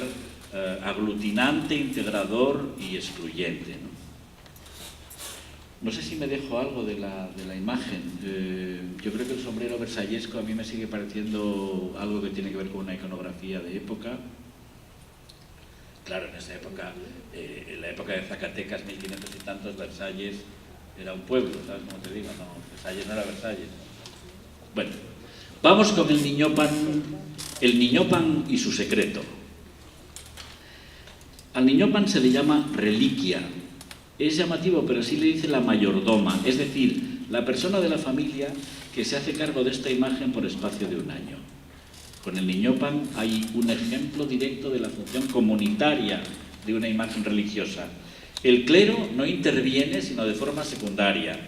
aglutinante, integrador y excluyente, ¿no? No sé si me dejo algo de la imagen. Yo creo que el sombrero versallesco a mí me sigue pareciendo algo que tiene que ver con una iconografía de época. Claro, en esa época, en la época de Zacatecas, 1500 y tantos, Versalles era un pueblo, ¿sabes cómo te digo? No, Versalles no era Versalles. Bueno, vamos con el niño pan y su secreto. Al niño pan se le llama reliquia. Es llamativo, pero así le dice la mayordoma, es decir, la persona de la familia que se hace cargo de esta imagen por espacio de un año. Con el niño pan hay un ejemplo directo de la función comunitaria de una imagen religiosa. El clero no interviene, sino de forma secundaria.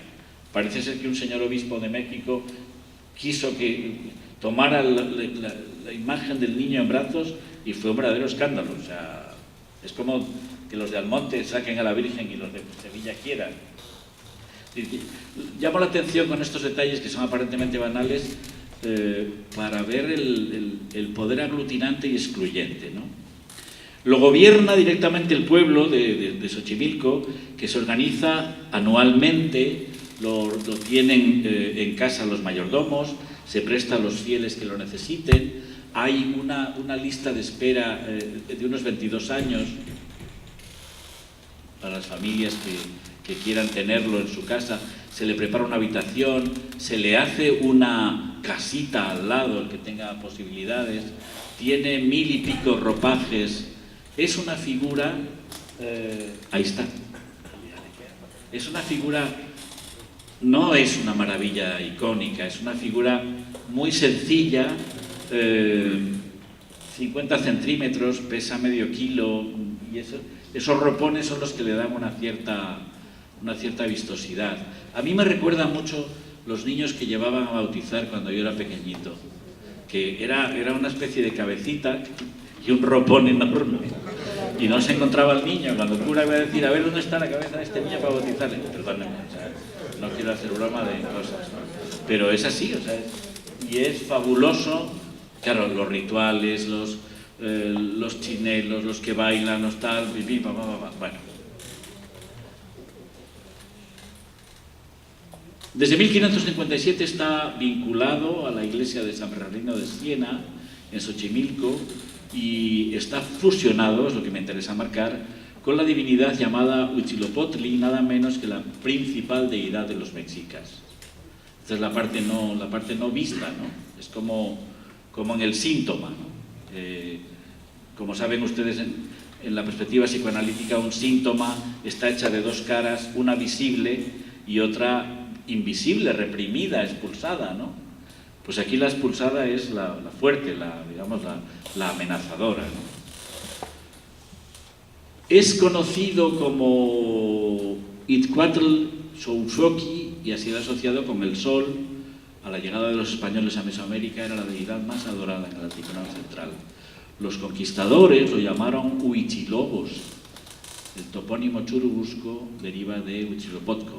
Parece ser que un señor obispo de México quiso que tomara la imagen del niño en brazos y fue un verdadero escándalo. O sea, es como que los de Almonte saquen a la Virgen y los de Sevilla quieran. Llamo la atención con estos detalles que son aparentemente banales para ver el poder aglutinante y excluyente, ¿no? Lo gobierna directamente el pueblo de Xochimilco, que se organiza anualmente, lo tienen en casa los mayordomos, se presta a los fieles que lo necesiten, hay una lista de espera de unos 22 años para las familias que quieran tenerlo en su casa. Se le prepara una habitación, se le hace una casita al lado, el que tenga posibilidades, tiene 1000 y pico ropajes, es una figura, ahí está, es una figura, no es una maravilla icónica, es una figura muy sencilla, 50 centímetros, pesa medio kilo, y esos ropones son los que le dan una cierta vistosidad. A mí me recuerda mucho los niños que llevaban a bautizar cuando yo era pequeñito, que era una especie de cabecita y un ropón enorme, y no se encontraba el niño. Cuando el cura iba a decir, a ver dónde está la cabeza de este niño para bautizarle, perdónenme, o sea, no quiero hacer broma de cosas, ¿no? Pero es así, o sea, y es fabuloso, claro, los rituales, los chinelos, los que bailan, los tal, bueno. Desde 1557 está vinculado a la iglesia de San Bernardino de Siena, en Xochimilco, y está fusionado, es lo que me interesa marcar, con la divinidad llamada Huitzilopochtli, nada menos que la principal deidad de los mexicas. Esta es la parte no vista, ¿no? Es como en el síntoma, ¿no? Como saben ustedes, en la perspectiva psicoanalítica, un síntoma está hecha de dos caras, una visible y otra invisible, reprimida, expulsada, ¿no? Pues aquí la expulsada es la fuerte, digamos, la amenazadora, ¿no? Es conocido como Itzcuatl Xouxoqui y ha sido asociado con el sol. A la llegada de los españoles a Mesoamérica era la deidad más adorada en el altiplano central. Los conquistadores lo llamaron Huichilobos. El topónimo churubusco deriva de Huitzilopochtli.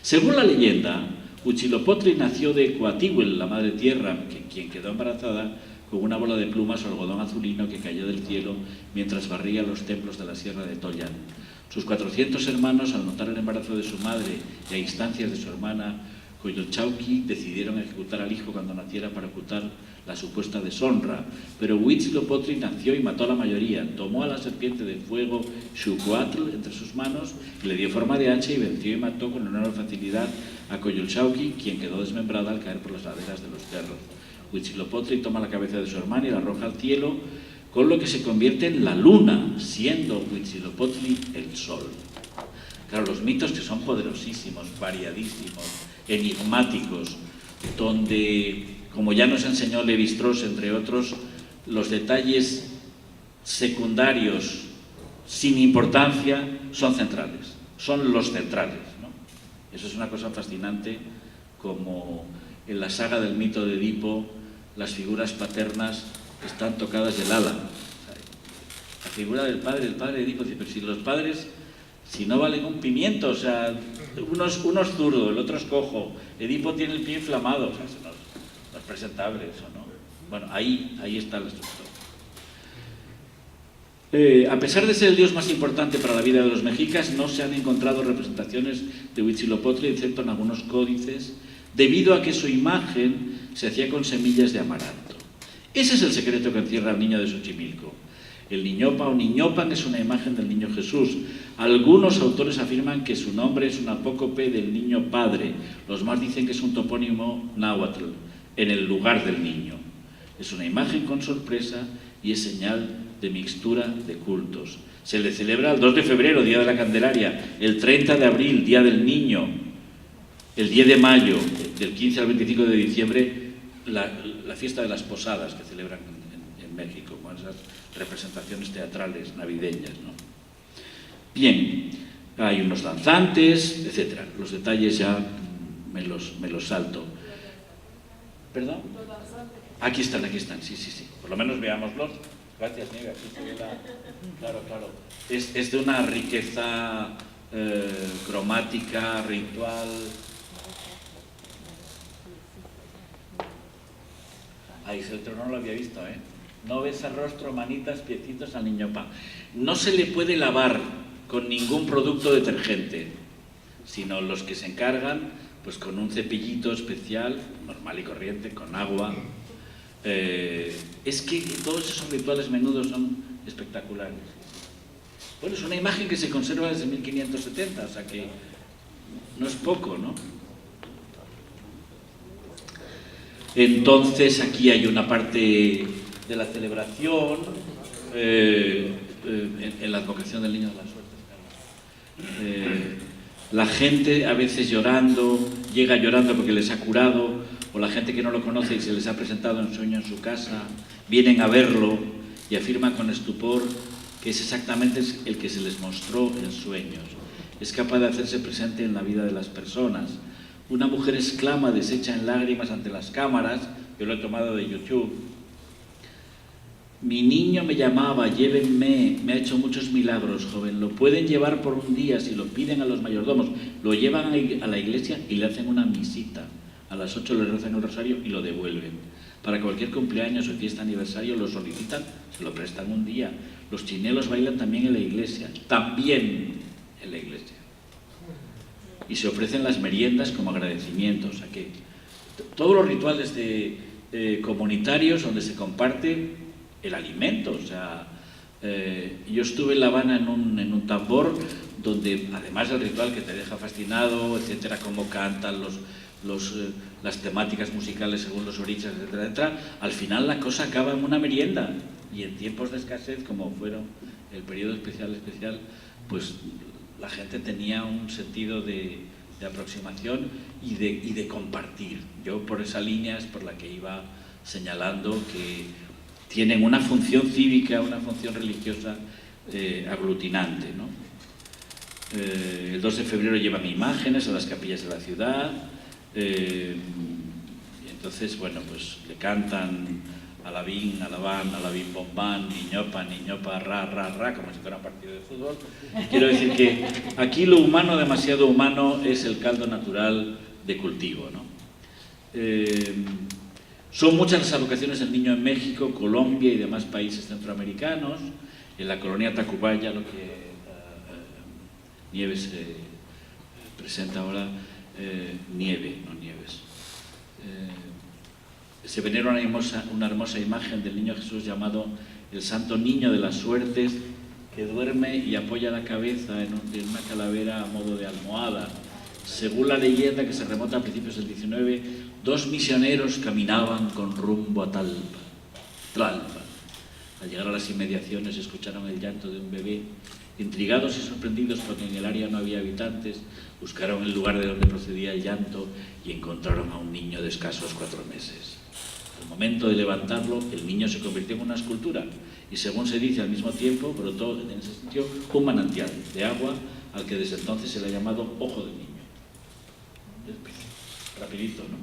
Según la leyenda, Huitzilopochtli nació de Coatihue, la madre tierra, quien quedó embarazada con una bola de plumas o algodón azulino que cayó del cielo mientras barría los templos de la sierra de Tollán. Sus 400 hermanos, al notar el embarazo de su madre y a instancias de su hermana Coyolxauhqui, decidieron ejecutar al hijo cuando naciera para ocultar la supuesta deshonra. Pero Huitzilopochtli nació y mató a la mayoría. Tomó a la serpiente de fuego Xucuatl entre sus manos, le dio forma de hacha y venció y mató con enorme facilidad a Coyolxauhqui, quien quedó desmembrada al caer por las laderas de los cerros. Huitzilopochtli toma la cabeza de su hermana y la arroja al cielo, con lo que se convierte en la luna, siendo Huitzilopochtli el sol. Claro, los mitos, que son poderosísimos, variadísimos, enigmáticos, donde, como ya nos enseñó Lévi-Strauss, entre otros, los detalles secundarios sin importancia son centrales, son los centrales, ¿no? Eso es una cosa fascinante, como en la saga del mito de Edipo las figuras paternas están tocadas del ala. La figura del padre, el padre de Edipo, dice, pero si los padres, si no valen un pimiento, o sea, uno es zurdo, el otro es cojo, Edipo tiene el pie inflamado, o sea, eso no es presentable eso, ¿no? Bueno, ahí está la estructura. A pesar de ser el dios más importante para la vida de los mexicas, no se han encontrado representaciones de Huitzilopochtli, excepto en algunos códices, debido a que su imagen se hacía con semillas de amaranto. Ese es el secreto que encierra el niño de Xochimilco. El niñopa o niñopan es una imagen del niño Jesús. Algunos autores afirman que su nombre es un apócope del niño padre. Los más dicen que es un topónimo náhuatl, en el lugar del niño. Es una imagen con sorpresa y es señal de mixtura de cultos. Se le celebra el 2 de febrero, Día de la Candelaria, el 30 de abril, Día del Niño, el 10 de mayo, del 15 al 25 de diciembre, la fiesta de las posadas que celebran en México, con esas representaciones teatrales navideñas, ¿no? Bien, hay unos danzantes, etcétera. Los detalles ya me los salto. ¿Perdón? Aquí están, sí. Por lo menos veámoslos. Gracias, Nieve. Aquí se ve Claro. Es de una riqueza cromática, ritual. Ahí el trono no lo había visto, ¿eh? No ves a rostro, manitas, piecitos al niño pan. No se le puede lavar con ningún producto detergente, sino los que se encargan, pues con un cepillito especial, normal y corriente, con agua. Es que todos esos rituales menudos son espectaculares. Bueno, es una imagen que se conserva desde 1570, o sea que no es poco, ¿no? Entonces aquí hay una parte de la celebración en la advocación del Niño de la Suerte. La gente a veces llega llorando porque les ha curado, o la gente que no lo conoce y se les ha presentado en sueño en su casa, vienen a verlo y afirman con estupor que es exactamente el que se les mostró en sueños. Es capaz de hacerse presente en la vida de las personas. Una mujer exclama deshecha en lágrimas ante las cámaras, yo lo he tomado de YouTube: mi niño me llamaba, llévenme, me ha hecho muchos milagros, joven, lo pueden llevar por un día, si lo piden a los mayordomos, lo llevan a la iglesia y le hacen una misita, a las 8 le rezan el rosario y lo devuelven. Para cualquier cumpleaños o fiesta aniversario lo solicitan, se lo prestan un día. Los chinelos bailan también en la iglesia, y se ofrecen las meriendas como agradecimiento. O sea que todos los rituales comunitarios donde se comparte el alimento. O sea, yo estuve en La Habana en un tambor donde, además del ritual que te deja fascinado, etcétera, cómo cantan las temáticas musicales según los orillas, etcétera, etcétera, al final la cosa acaba en una merienda. Y en tiempos de escasez, como fueron el periodo especial, pues la gente tenía un sentido de aproximación y de compartir. Yo por esa línea es por la que iba señalando que tienen una función cívica, una función religiosa aglutinante, ¿no? El 2 de febrero llevan imágenes a las capillas de la ciudad, y entonces, bueno, pues le cantan alabín, alabán, alabín, bombán, niñopa, niñopa, ra, ra, ra, como si fuera un partido de fútbol. Quiero decir que aquí lo humano, demasiado humano, es el caldo natural de cultivo, ¿no? Son muchas las avocaciones del niño en México, Colombia y demás países centroamericanos. En la colonia Tacubaya, lo que Nieves presenta ahora, Nieve, no Nieves. Se venera una hermosa imagen del niño Jesús llamado el Santo Niño de las Suertes, que duerme y apoya la cabeza en una calavera a modo de almohada. Según la leyenda, que se remota a principios del 19, 2 misioneros caminaban con rumbo a Tlalpan. Al llegar a las inmediaciones escucharon el llanto de un bebé. Intrigados y sorprendidos porque en el área no había habitantes, buscaron el lugar de donde procedía el llanto y encontraron a un niño de escasos 4 meses. Al momento de levantarlo, el niño se convirtió en una escultura y, según se dice, al mismo tiempo brotó en ese sitio un manantial de agua al que desde entonces se le ha llamado Ojo del Niño. Rapidito, ¿no?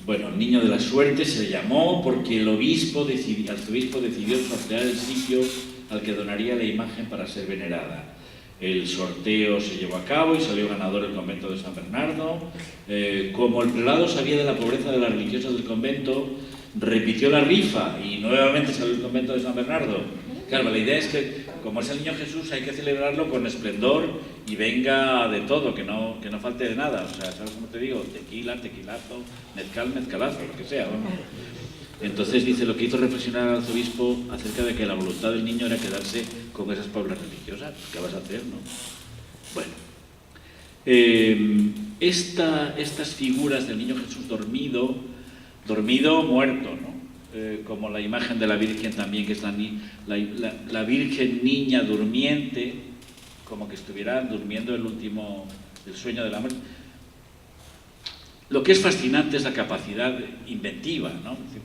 Bueno, el Niño de la Suerte se le llamó porque el arzobispo decidió sortear el sitio al que donaría la imagen para ser venerada. El sorteo se llevó a cabo y salió ganador el convento de San Bernardo. Como el prelado sabía de la pobreza de las religiosas del convento, repitió la rifa y nuevamente salió el convento de San Bernardo. Claro, la idea es que, como es el niño Jesús, hay que celebrarlo con esplendor y venga de todo, que no falte de nada. O sea, ¿sabes cómo te digo? Tequila, tequilazo, mezcal, mezcalazo, lo que sea, vamos. Entonces dice, lo que hizo reflexionar al arzobispo acerca de que la voluntad del niño era quedarse con esas pobres religiosas. ¿Qué vas a hacer, no? Bueno, estas figuras del niño Jesús dormido, muerto, ¿no? Como la imagen de la Virgen también, que es la Virgen niña durmiente, como que estuviera durmiendo el sueño de la muerte. Lo que es fascinante es la capacidad inventiva, ¿no? Es decir,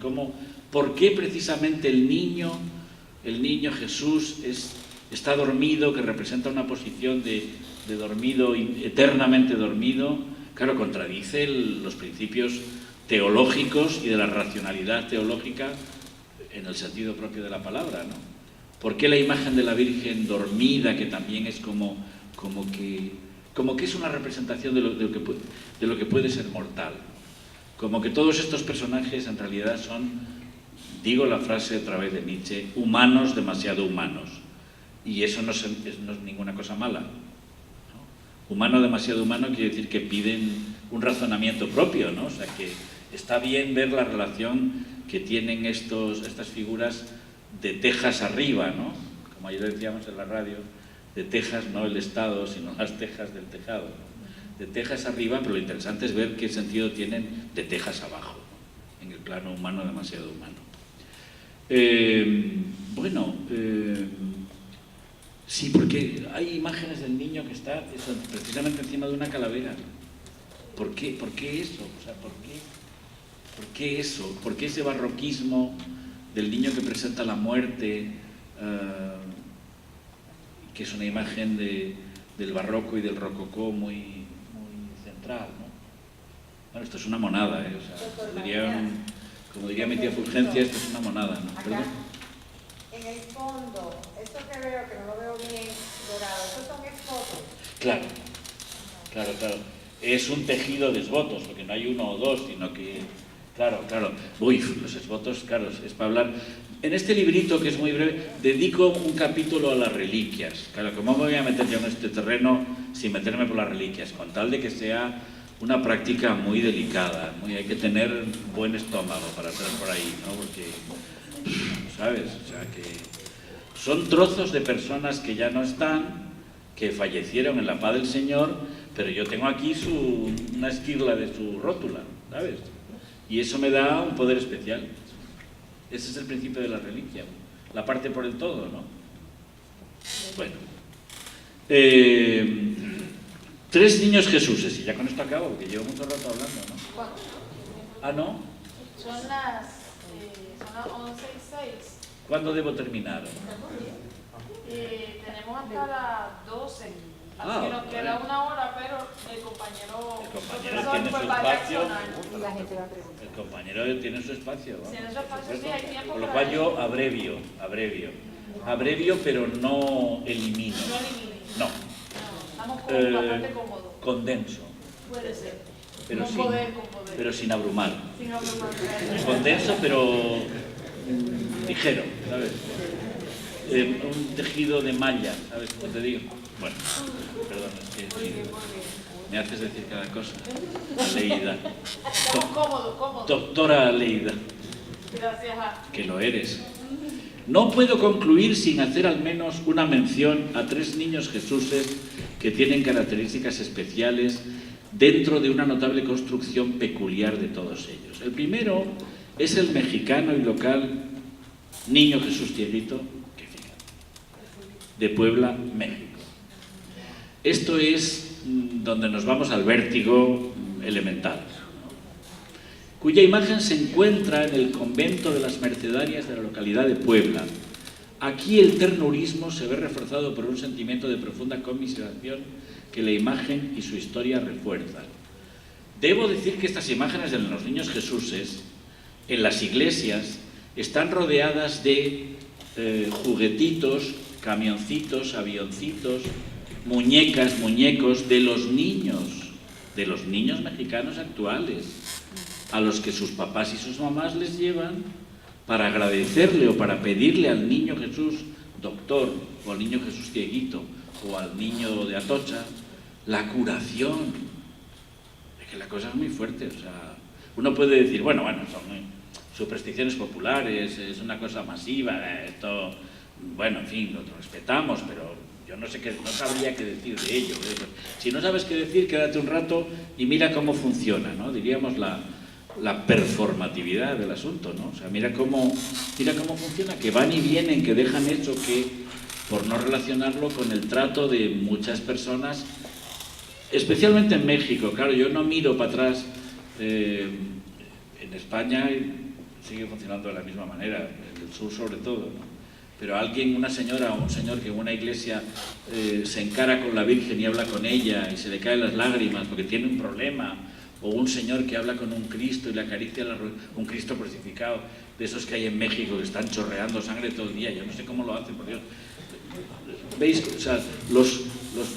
¿por qué precisamente el niño Jesús está dormido, que representa una posición de dormido, eternamente dormido? Claro, contradice los principios teológicos y de la racionalidad teológica en el sentido propio de la palabra, ¿no? ¿Por qué la imagen de la Virgen dormida, que también es como que es una representación de lo que puede ser mortal? Como que todos estos personajes en realidad son, digo la frase a través de Nietzsche, humanos demasiado humanos. Y eso no es ninguna cosa mala, ¿no? Humano demasiado humano quiere decir que piden un razonamiento propio, ¿no? O sea, que está bien ver la relación que tienen estas figuras de tejas arriba, ¿no? Como ayer decíamos en la radio, de tejas, no el Estado, sino las tejas del tejado, ¿no? De tejas arriba, pero lo interesante es ver qué sentido tienen de tejas abajo, ¿no? En el plano humano demasiado humano. Sí, porque hay imágenes del niño que está precisamente encima de una calavera. ¿Por qué eso? O sea, ¿por qué eso? ¿Por qué ese barroquismo del niño que presenta la muerte, que es una imagen del barroco y del rococó muy central, ¿no? Bueno, esto es una monada, ¿eh? O sea, como diría mi tía Fulgencia, esto es una monada, ¿no? ¿Perdón? En el fondo, esto que veo, que no lo veo bien dorado, ¿estos son escotos? Claro. Es un tejido de esbotos, porque no hay uno o dos, sino que... Claro. Uy, los esbotos, claro, es para hablar... En este librito, que es muy breve, dedico un capítulo a las reliquias. Claro, ¿cómo me voy a meter yo en este terreno sin meterme por las reliquias? Con tal de que sea una práctica muy delicada, hay que tener buen estómago para entrar por ahí, ¿no? Porque, ¿sabes? O sea, que son trozos de personas que ya no están, que fallecieron en la paz del Señor, pero yo tengo aquí una esquirla de su rótula, ¿sabes? Y eso me da un poder especial. Ese es el principio de la reliquia, la parte por el todo, ¿no? Bueno. 3 niños Jesuses, y ya con esto acabo, porque llevo mucho rato hablando, ¿no? ¿Cuándo? ¿Ah, no? Son las 11:06. ¿Cuándo debo terminar? Tenemos hasta las 12. Así Ah, que nos queda vale. una hora, pero el compañero tiene su pues, va a espacio. reaccionar. Y la gente va a preguntar. El compañero tiene su espacio, ¿no? Tiene su espacio, sí, hay tiempo Con lo para cual eso. yo abrevio, pero no elimino. No elimine. No, Estamos bastante cómodos. condenso, Puede ser. pero Con poder. pero sin abrumar. Sin abrumar. Condenso, pero ligero, ¿sabes? Un tejido de malla, ¿sabes cómo te digo? Bueno, perdón, es que me haces decir cada cosa. Leida. Estamos cómodos. Doctora Leida, Gracias que lo eres. No puedo concluir sin hacer al menos una mención a 3 niños Jesuses que tienen características especiales dentro de una notable construcción peculiar de todos ellos. El primero es el mexicano y local Niño Jesús Tierrito, que fíjate, de Puebla, México. Esto es donde nos vamos al vértigo elemental, ¿no? Cuya imagen se encuentra en el convento de las Mercedarias de la localidad de Puebla. Aquí el ternurismo se ve reforzado por un sentimiento de profunda conmiseración que la imagen y su historia refuerzan. Debo decir que estas imágenes de los niños Jesuses en las iglesias están rodeadas de juguetitos, camioncitos, avioncitos, muñecas, muñecos de los niños mexicanos actuales, a los que sus papás y sus mamás les llevan para agradecerle o para pedirle al niño Jesús doctor, o al niño Jesús cieguito, o al niño de Atocha, la curación. Es que la cosa es muy fuerte, o sea, uno puede decir, bueno, son supersticiones populares, es una cosa masiva, esto, bueno, en fin, lo respetamos, pero yo no sabría qué decir de ello. Si no sabes qué decir, quédate un rato y mira cómo funciona, ¿no? Diríamos la performatividad del asunto, ¿no? O sea, mira cómo funciona, que van y vienen, que dejan hecho que, por no relacionarlo con el trato de muchas personas, especialmente en México. Claro, yo no miro para atrás. En España sigue funcionando de la misma manera, en el sur sobre todo, ¿no? Pero una señora o un señor que en una iglesia se encara con la Virgen y habla con ella y se le caen las lágrimas porque tiene un problema, o un señor que habla con un Cristo y le acaricia un Cristo crucificado, de esos que hay en México que están chorreando sangre todo el día, yo no sé cómo lo hacen, por Dios. ¿Veis? O sea, los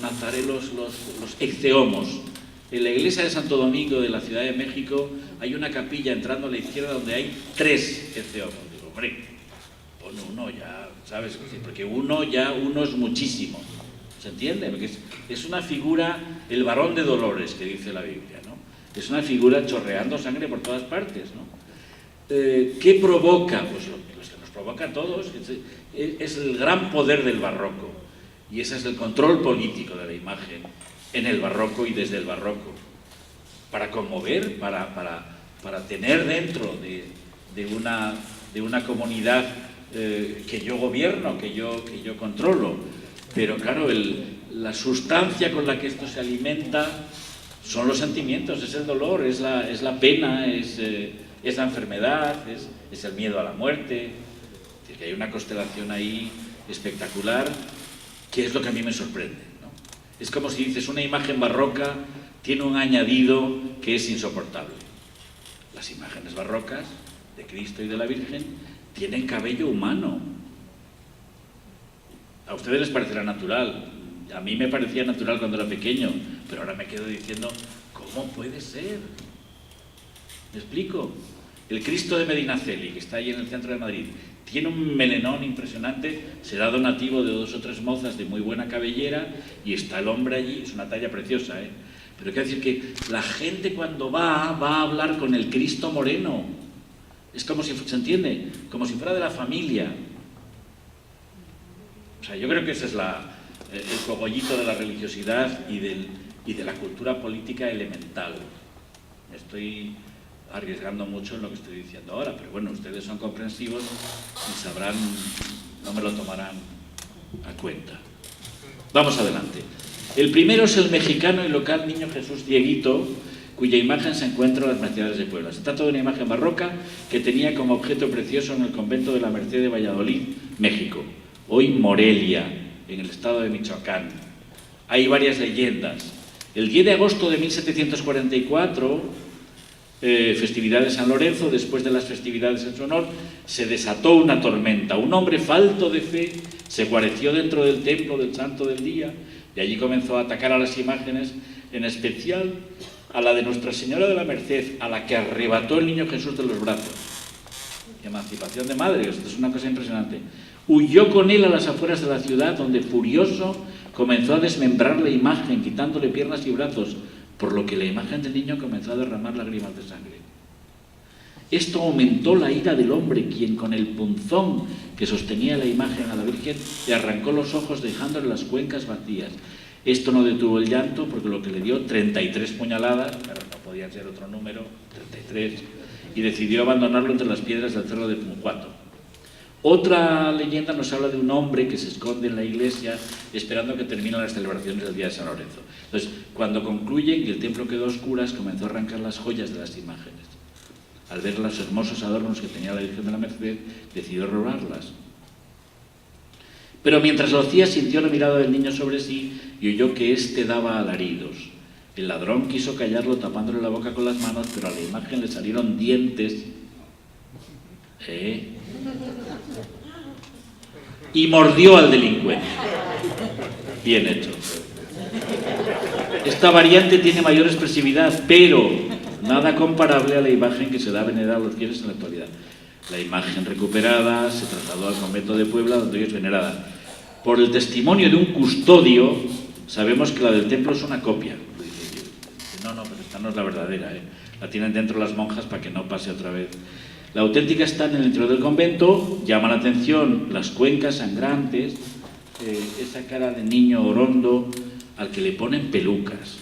nazarenos, los ecceomos. En la iglesia de Santo Domingo de la Ciudad de México hay una capilla entrando a la izquierda donde hay 3 ecceomos. Digo, hombre, pon uno ya, ¿sabes? Porque uno es muchísimo. ¿Se entiende? Porque es una figura, el varón de dolores, que dice la Biblia, ¿no? Es una figura chorreando sangre por todas partes, ¿no? ¿Qué provoca? Pues lo que nos provoca a todos es el gran poder del barroco. Y ese es el control político de la imagen en el barroco y desde el barroco. Para conmover, para tener dentro de una comunidad que yo gobierno, que yo controlo. Pero claro, la sustancia con la que esto se alimenta son los sentimientos, es el dolor, es la pena, es la enfermedad, es el miedo a la muerte. Es decir, que hay una constelación ahí espectacular, que es lo que a mí me sorprende, ¿no? Es como si dices, una imagen barroca tiene un añadido que es insoportable. Las imágenes barrocas de Cristo y de la Virgen tienen cabello humano. A ustedes les parecerá natural, a mí me parecía natural cuando era pequeño, pero ahora me quedo diciendo, ¿cómo puede ser? ¿Me explico? El Cristo de Medinaceli, que está ahí en el centro de Madrid, Tiene un melenón impresionante, será donativo de 2 o 3 mozas de muy buena cabellera y está el hombre allí, es una talla preciosa, ¿eh? Pero quiero decir que la gente cuando va a hablar con el Cristo moreno. Es como si, ¿se entiende? Como si fuera de la familia. O sea, yo creo que ese es el cogollito de la religiosidad y de la cultura política elemental. Me estoy arriesgando mucho en lo que estoy diciendo ahora, pero bueno, ustedes son comprensivos y sabrán, no me lo tomarán a cuenta. Vamos adelante. El primero es el mexicano y local Niño Jesús Dieguito, cuya imagen se encuentra en las Mercedes de Puebla. Se trata de una imagen barroca que tenía como objeto precioso en el convento de la Merced de Valladolid, México, hoy Morelia, en el estado de Michoacán. Hay varias leyendas. El 10 de agosto de 1744, festividad de San Lorenzo, después de las festividades en su honor, se desató una tormenta. Un hombre falto de fe se guareció dentro del templo del Santo del Día y allí comenzó a atacar a las imágenes, en especial a la de Nuestra Señora de la Merced, a la que arrebató el Niño Jesús de los brazos. Emancipación de madre, esto es una cosa impresionante. Huyó con él a las afueras de la ciudad, donde furioso comenzó a desmembrar la imagen, quitándole piernas y brazos, por lo que la imagen del niño comenzó a derramar lágrimas de sangre. Esto aumentó la ira del hombre, quien con el punzón que sostenía la imagen a la Virgen le arrancó los ojos dejándole las cuencas vacías. Esto no detuvo el llanto, porque lo que le dio 33 puñaladas, pero no podía ser otro número, 33, y decidió abandonarlo entre las piedras del cerro de Pumucuato. Otra leyenda nos habla de un hombre que se esconde en la iglesia esperando que terminen las celebraciones del día de San Lorenzo. Entonces, cuando concluyen y el templo quedó a oscuras, comenzó a arrancar las joyas de las imágenes. Al ver los hermosos adornos que tenía la Virgen de la Merced, decidió robarlas. Pero mientras lo hacía, sintió la mirada del niño sobre sí y oyó que éste daba alaridos. El ladrón quiso callarlo tapándole la boca con las manos, pero a la imagen le salieron dientes. Y mordió al delincuente. Bien hecho. Esta variante tiene mayor expresividad, pero nada comparable a la imagen que se da a venerar a los fieles en la actualidad. La imagen recuperada se trasladó al convento de Puebla, donde hoy es venerada. Por el testimonio de un custodio, sabemos que la del templo es una copia. No, pero esta no es la verdadera, La tienen dentro las monjas para que no pase otra vez. La auténtica está en el interior del convento. Llama la atención las cuencas sangrantes, esa cara de niño orondo al que le ponen pelucas.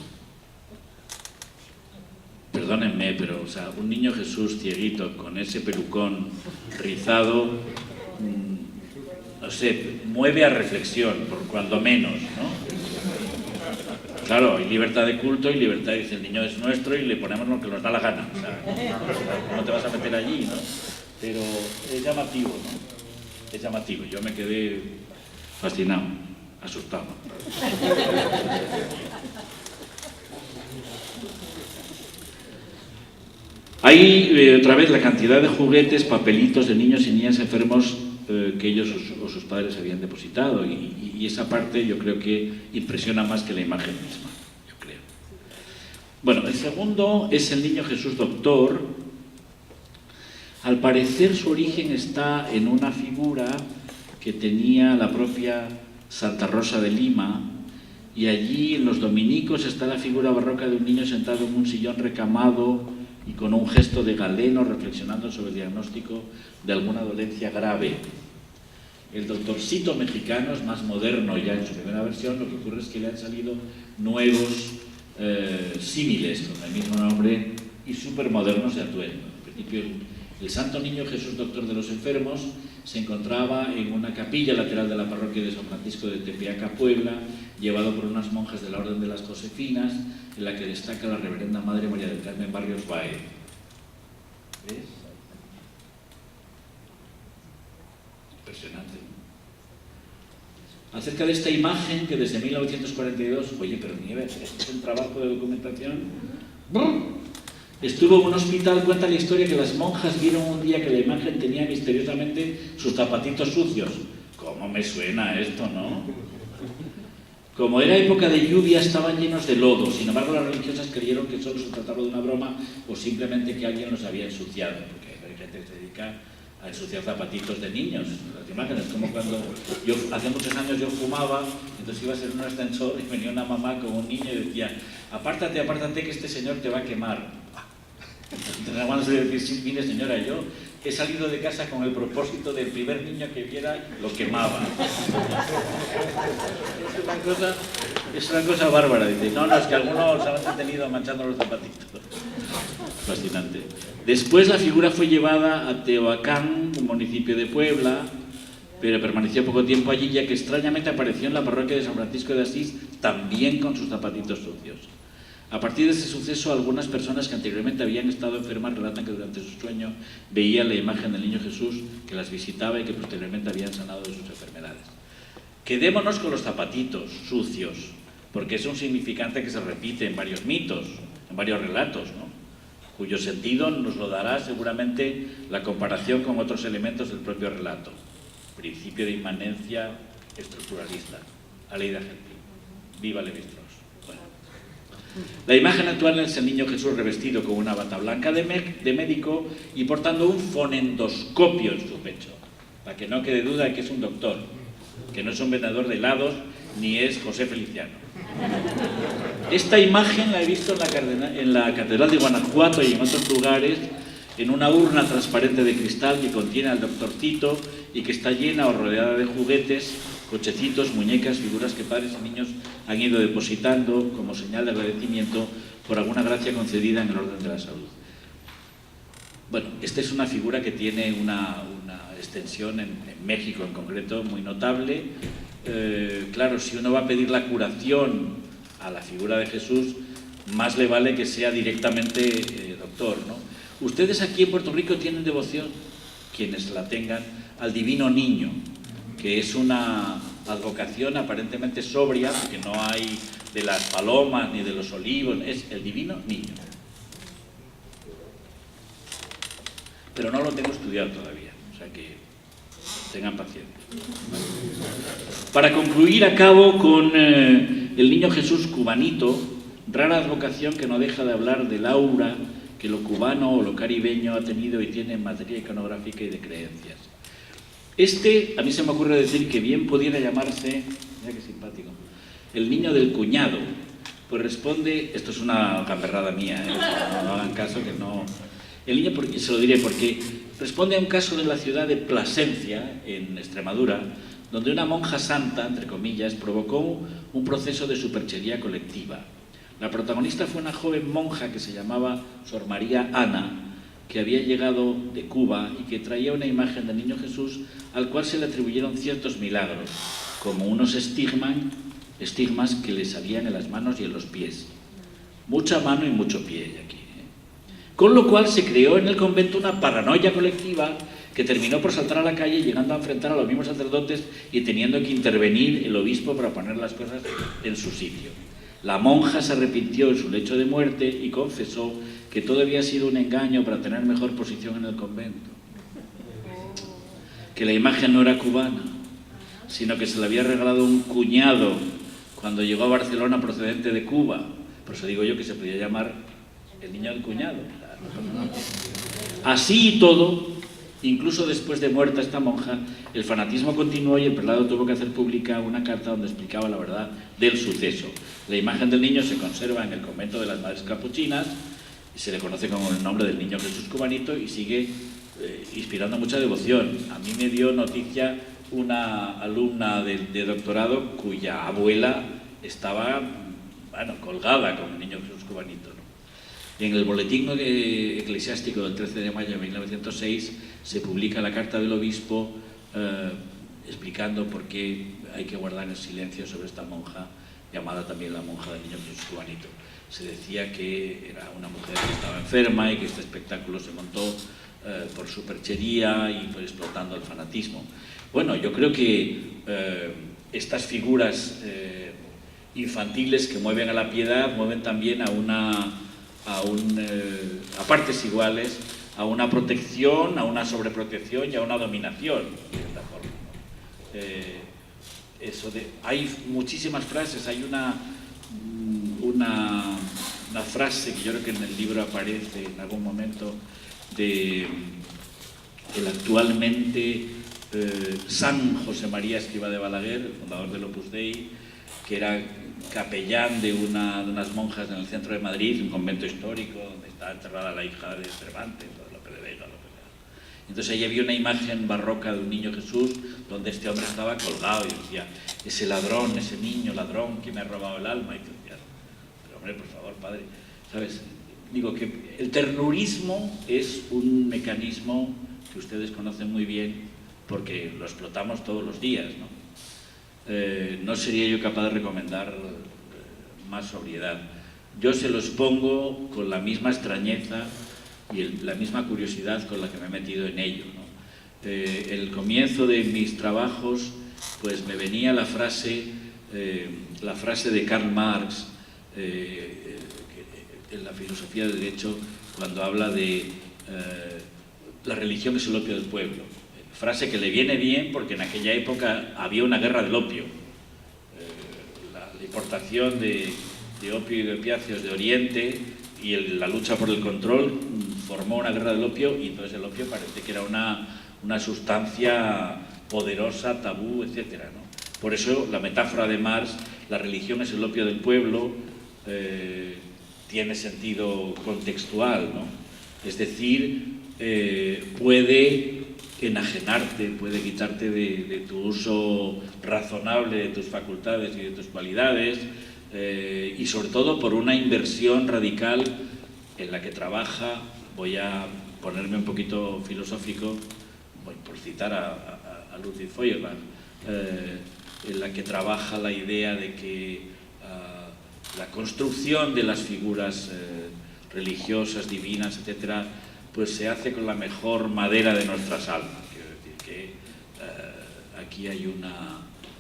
Perdónenme, pero un niño Jesús cieguito con ese pelucón rizado, no sé, mueve a reflexión, por cuando menos, ¿no? Claro, hay libertad de culto y libertad, dice, el niño es nuestro y le ponemos lo que nos da la gana. No te vas a meter allí, ¿no? Pero es llamativo, ¿no? Es llamativo. Yo me quedé fascinado, asustado. Hay otra vez la cantidad de juguetes, papelitos de niños y niñas enfermos que ellos o sus padres habían depositado y esa parte yo creo que impresiona más que la imagen misma, yo creo. Bueno, el segundo es el Niño Jesús Doctor. Al parecer su origen está en una figura que tenía la propia Santa Rosa de Lima, y allí en los dominicos está la figura barroca de un niño sentado en un sillón recamado y con un gesto de galeno reflexionando sobre el diagnóstico de alguna dolencia grave. El doctorcito mexicano es más moderno ya en su primera versión. Lo que ocurre es que le han salido nuevos símiles con el mismo nombre y súper modernos de atuendo. En principio el Santo Niño Jesús Doctor de los Enfermos se encontraba en una capilla lateral de la parroquia de San Francisco de Tepeaca, Puebla, llevado por unas monjas de la Orden de las Josefinas, en la que destaca la Reverenda Madre María del Carmen Barrios Baez. ¿Ves? Impresionante. Acerca de esta imagen que desde 1942, oye, pero Nieves, ¿esto es un trabajo de documentación? Estuvo en un hospital, cuenta la historia que las monjas vieron un día que la imagen tenía misteriosamente sus zapatitos sucios. ¿Cómo me suena esto, no? Como era época de lluvia, estaban llenos de lodo. Sin embargo, las religiosas creyeron que solo se trataba de una broma o simplemente que alguien los había ensuciado, porque hay gente que se dedica a ensuciar zapatitos de niños. Las imágenes, como cuando yo hace muchos años yo fumaba, entonces ibas en un ascensor y venía una mamá con un niño y decía: apártate, apártate, que este señor te va a quemar. Tenía ganas de decir: sí, mire señora, yo he salido de casa con el propósito del primer niño que viera lo quemaba. Es una cosa bárbara. Dice: no, es que algunos se han entretenido manchando los zapatitos. Fascinante. Después la figura fue llevada a Tehuacán, un municipio de Puebla, pero permaneció poco tiempo allí, ya que extrañamente apareció en la parroquia de San Francisco de Asís, también con sus zapatitos sucios. A partir de ese suceso, algunas personas que anteriormente habían estado enfermas relatan que durante su sueño veían la imagen del Niño Jesús, que las visitaba y que posteriormente habían sanado de sus enfermedades. Quedémonos con los zapatitos sucios, porque es un significante que se repite en varios mitos, en varios relatos, ¿no?, cuyo sentido nos lo dará seguramente la comparación con otros elementos del propio relato. Principio de inmanencia estructuralista. Aleida Gentil. Viva Levi-Strauss. Bueno. La imagen actual es el Niño Jesús revestido con una bata blanca de médico y portando un fonendoscopio en su pecho, para que no quede duda de que es un doctor, que no es un vendedor de helados ni es José Feliciano. Esta imagen la he visto en la Catedral de Guanajuato y en otros lugares, en una urna transparente de cristal que contiene al doctorcito y que está llena o rodeada de juguetes, cochecitos, muñecas, figuras que padres y niños han ido depositando como señal de agradecimiento por alguna gracia concedida en el orden de la salud. Bueno, esta es una figura que tiene una extensión en México en concreto muy notable. Claro, si uno va a pedir la curación a la figura de Jesús, más le vale que sea directamente doctor, ¿no? Ustedes aquí en Puerto Rico tienen devoción, quienes la tengan, al Divino Niño, que es una advocación aparentemente sobria, porque no hay de las palomas ni de los olivos, es el Divino Niño. Pero no lo tengo estudiado todavía, o sea que tengan paciencia. Para concluir, acabo con el Niño Jesús cubanito, rara advocación que no deja de hablar del aura que lo cubano o lo caribeño ha tenido y tiene en materia iconográfica y de creencias. A mí se me ocurre decir que bien pudiera llamarse, mira qué simpático, el niño del cuñado, pues responde, esto es una gamberrada mía, no hagan caso que no... El niño, se lo diré, porque responde a un caso de la ciudad de Plasencia, en Extremadura, donde una monja santa, entre comillas, provocó un proceso de superchería colectiva. La protagonista fue una joven monja que se llamaba Sor María Ana, que había llegado de Cuba y que traía una imagen del Niño Jesús al cual se le atribuyeron ciertos milagros, como unos estigmas que le salían en las manos y en los pies. Mucha mano y mucho pie aquí. Con lo cual se creó en el convento una paranoia colectiva que terminó por saltar a la calle, llegando a enfrentar a los mismos sacerdotes y teniendo que intervenir el obispo para poner las cosas en su sitio. La monja se arrepintió en su lecho de muerte y confesó que todo había sido un engaño para tener mejor posición en el convento. Que la imagen no era cubana, sino que se le había regalado un cuñado cuando llegó a Barcelona procedente de Cuba. Por eso digo yo que se podía llamar el niño del cuñado. Así y todo, incluso después de muerta esta monja, el fanatismo continuó y el prelado tuvo que hacer pública una carta donde explicaba la verdad del suceso. La imagen del niño se conserva en el convento de las Madres Capuchinas y se le conoce con el nombre del Niño Jesús cubanito y sigue inspirando mucha devoción. A mí me dio noticia una alumna de doctorado cuya abuela estaba, colgada con el Niño Jesús cubanito, ¿no? En el boletín eclesiástico del 13 de mayo de 1906 se publica la carta del obispo explicando por qué hay que guardar el silencio sobre esta monja, llamada también la monja del Niño Jesús cubanito. Se decía que era una mujer que estaba enferma y que este espectáculo se montó por superchería y por explotando el fanatismo. Bueno, yo creo que estas figuras infantiles que mueven a la piedad mueven también a partes iguales, a una protección, a una sobreprotección y a una dominación, de cierta forma, ¿no? Hay muchísimas frases, hay una frase que yo creo que en el libro aparece en algún momento de el actualmente San José María Escrivá de Balaguer, el fundador del Opus Dei, que era capellán de unas monjas en el centro de Madrid, un convento histórico donde está enterrada la hija de Cervantes, o de Lope de Vega, Entonces ahí había una imagen barroca de un niño Jesús donde este hombre estaba colgado y decía, ese ladrón, ese niño ladrón que me ha robado el alma. Y decía, pero hombre, por favor, padre, ¿sabes? Digo que el ternurismo es un mecanismo que ustedes conocen muy bien porque lo explotamos todos los días, ¿no? No sería yo capaz de recomendar más sobriedad. Yo se lo expongo con la misma extrañeza y la misma curiosidad con la que me he metido en ello, ¿no? El comienzo de mis trabajos, pues me venía la frase de Karl Marx, en la filosofía del derecho, cuando habla de la religión es el opio del pueblo. Frase que le viene bien porque en aquella época había una guerra del opio. La importación de opio y de opiáceos de Oriente y la lucha por el control formó una guerra del opio, y entonces el opio parece que era una sustancia poderosa, tabú, etc., ¿no? Por eso la metáfora de Marx, la religión es el opio del pueblo, tiene sentido contextual, ¿no? Es decir, puede enajenarte, puede quitarte de tu uso razonable de tus facultades y de tus cualidades, y sobre todo por una inversión radical en la que trabaja, voy a ponerme un poquito filosófico, por citar a Ludwig Feuerbach, en la que trabaja la idea de que la construcción de las figuras religiosas, divinas, etcétera, pues se hace con la mejor madera de nuestras almas. Quiero decir que aquí hay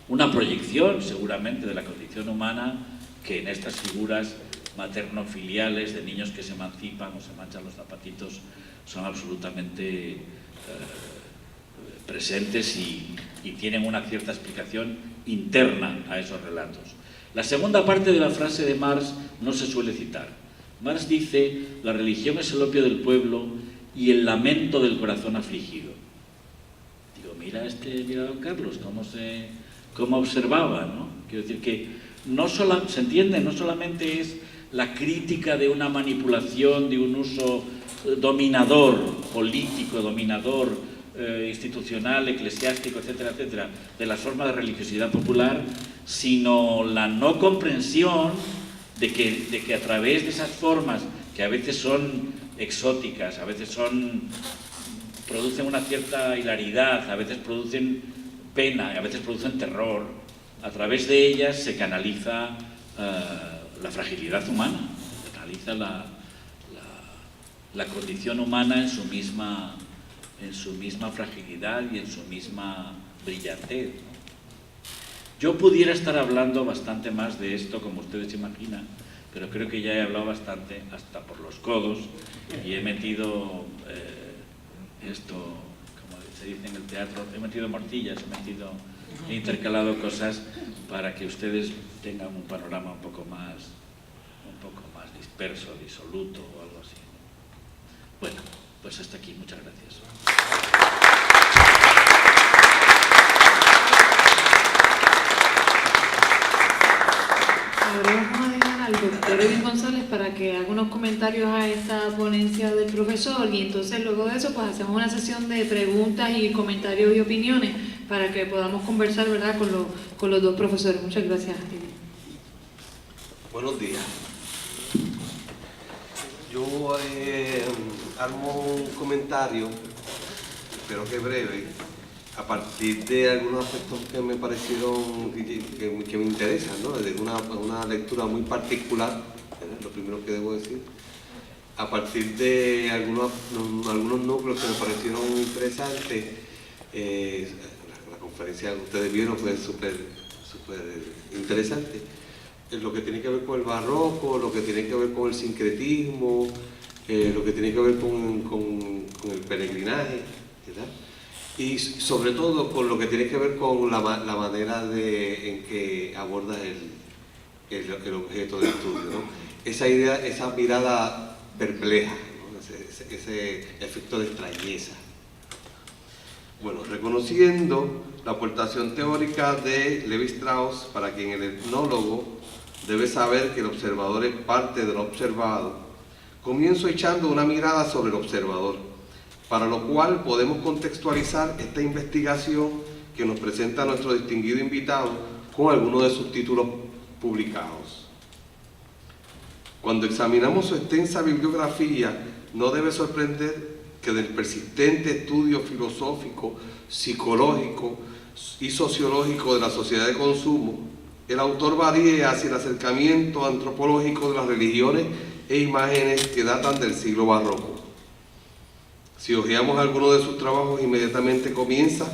una proyección seguramente de la condición humana que en estas figuras materno-filiales de niños que se emancipan o se manchan los zapatitos son absolutamente presentes y tienen una cierta explicación interna a esos relatos. La segunda parte de la frase de Marx no se suele citar. Marx dice, la religión es el opio del pueblo y el lamento del corazón afligido. Digo, mira don Carlos, cómo observaba, ¿no? Quiero decir que se entiende, no solamente es la crítica de una manipulación, de un uso dominador, político, dominador, institucional, eclesiástico, etcétera, etcétera, de las formas de religiosidad popular, sino la no comprensión de que a través de esas formas, que a veces son exóticas, a veces producen una cierta hilaridad, a veces producen pena, a veces producen terror, a través de ellas se canaliza la fragilidad humana, se canaliza la condición humana en su misma fragilidad y en su misma brillantez, ¿no? Yo pudiera estar hablando bastante más de esto, como ustedes imaginan, pero creo que ya he hablado bastante, hasta por los codos, y he metido esto, como se dice en el teatro, he metido morcillas, he intercalado cosas para que ustedes tengan un panorama un poco más disperso, disoluto o algo así. Bueno, pues hasta aquí, muchas gracias. Ahora vamos a dejar al doctor Edwin González para que haga unos comentarios a esta ponencia del profesor, y entonces luego de eso pues hacemos una sesión de preguntas y comentarios y opiniones para que podamos conversar, ¿verdad?, con los dos profesores. Muchas gracias. Buenos días. Yo armo un comentario, espero que breve, a partir de algunos aspectos que me parecieron que me interesan, ¿no? De una lectura muy particular, ¿verdad? Lo primero que debo decir, a partir de algunos núcleos que me parecieron interesantes. La conferencia que ustedes vieron fue súper interesante. Lo que tiene que ver con el barroco, lo que tiene que ver con el sincretismo, lo que tiene que ver con el peregrinaje, ¿verdad? Y sobre todo con lo que tiene que ver con la manera en que aborda el objeto de estudio, ¿no? Esa idea, esa mirada perpleja, ¿no? Ese efecto de extrañeza, Bueno, reconociendo la aportación teórica de Levi Strauss, para quien el etnólogo debe saber que el observador es parte del observado, comienzo echando una mirada sobre el observador, para lo cual podemos contextualizar esta investigación que nos presenta nuestro distinguido invitado con algunos de sus títulos publicados. Cuando examinamos su extensa bibliografía, no debe sorprender que del persistente estudio filosófico, psicológico y sociológico de la sociedad de consumo, el autor varíe hacia el acercamiento antropológico de las religiones e imágenes que datan del siglo barroco. Si hojeamos algunos de sus trabajos, inmediatamente comienza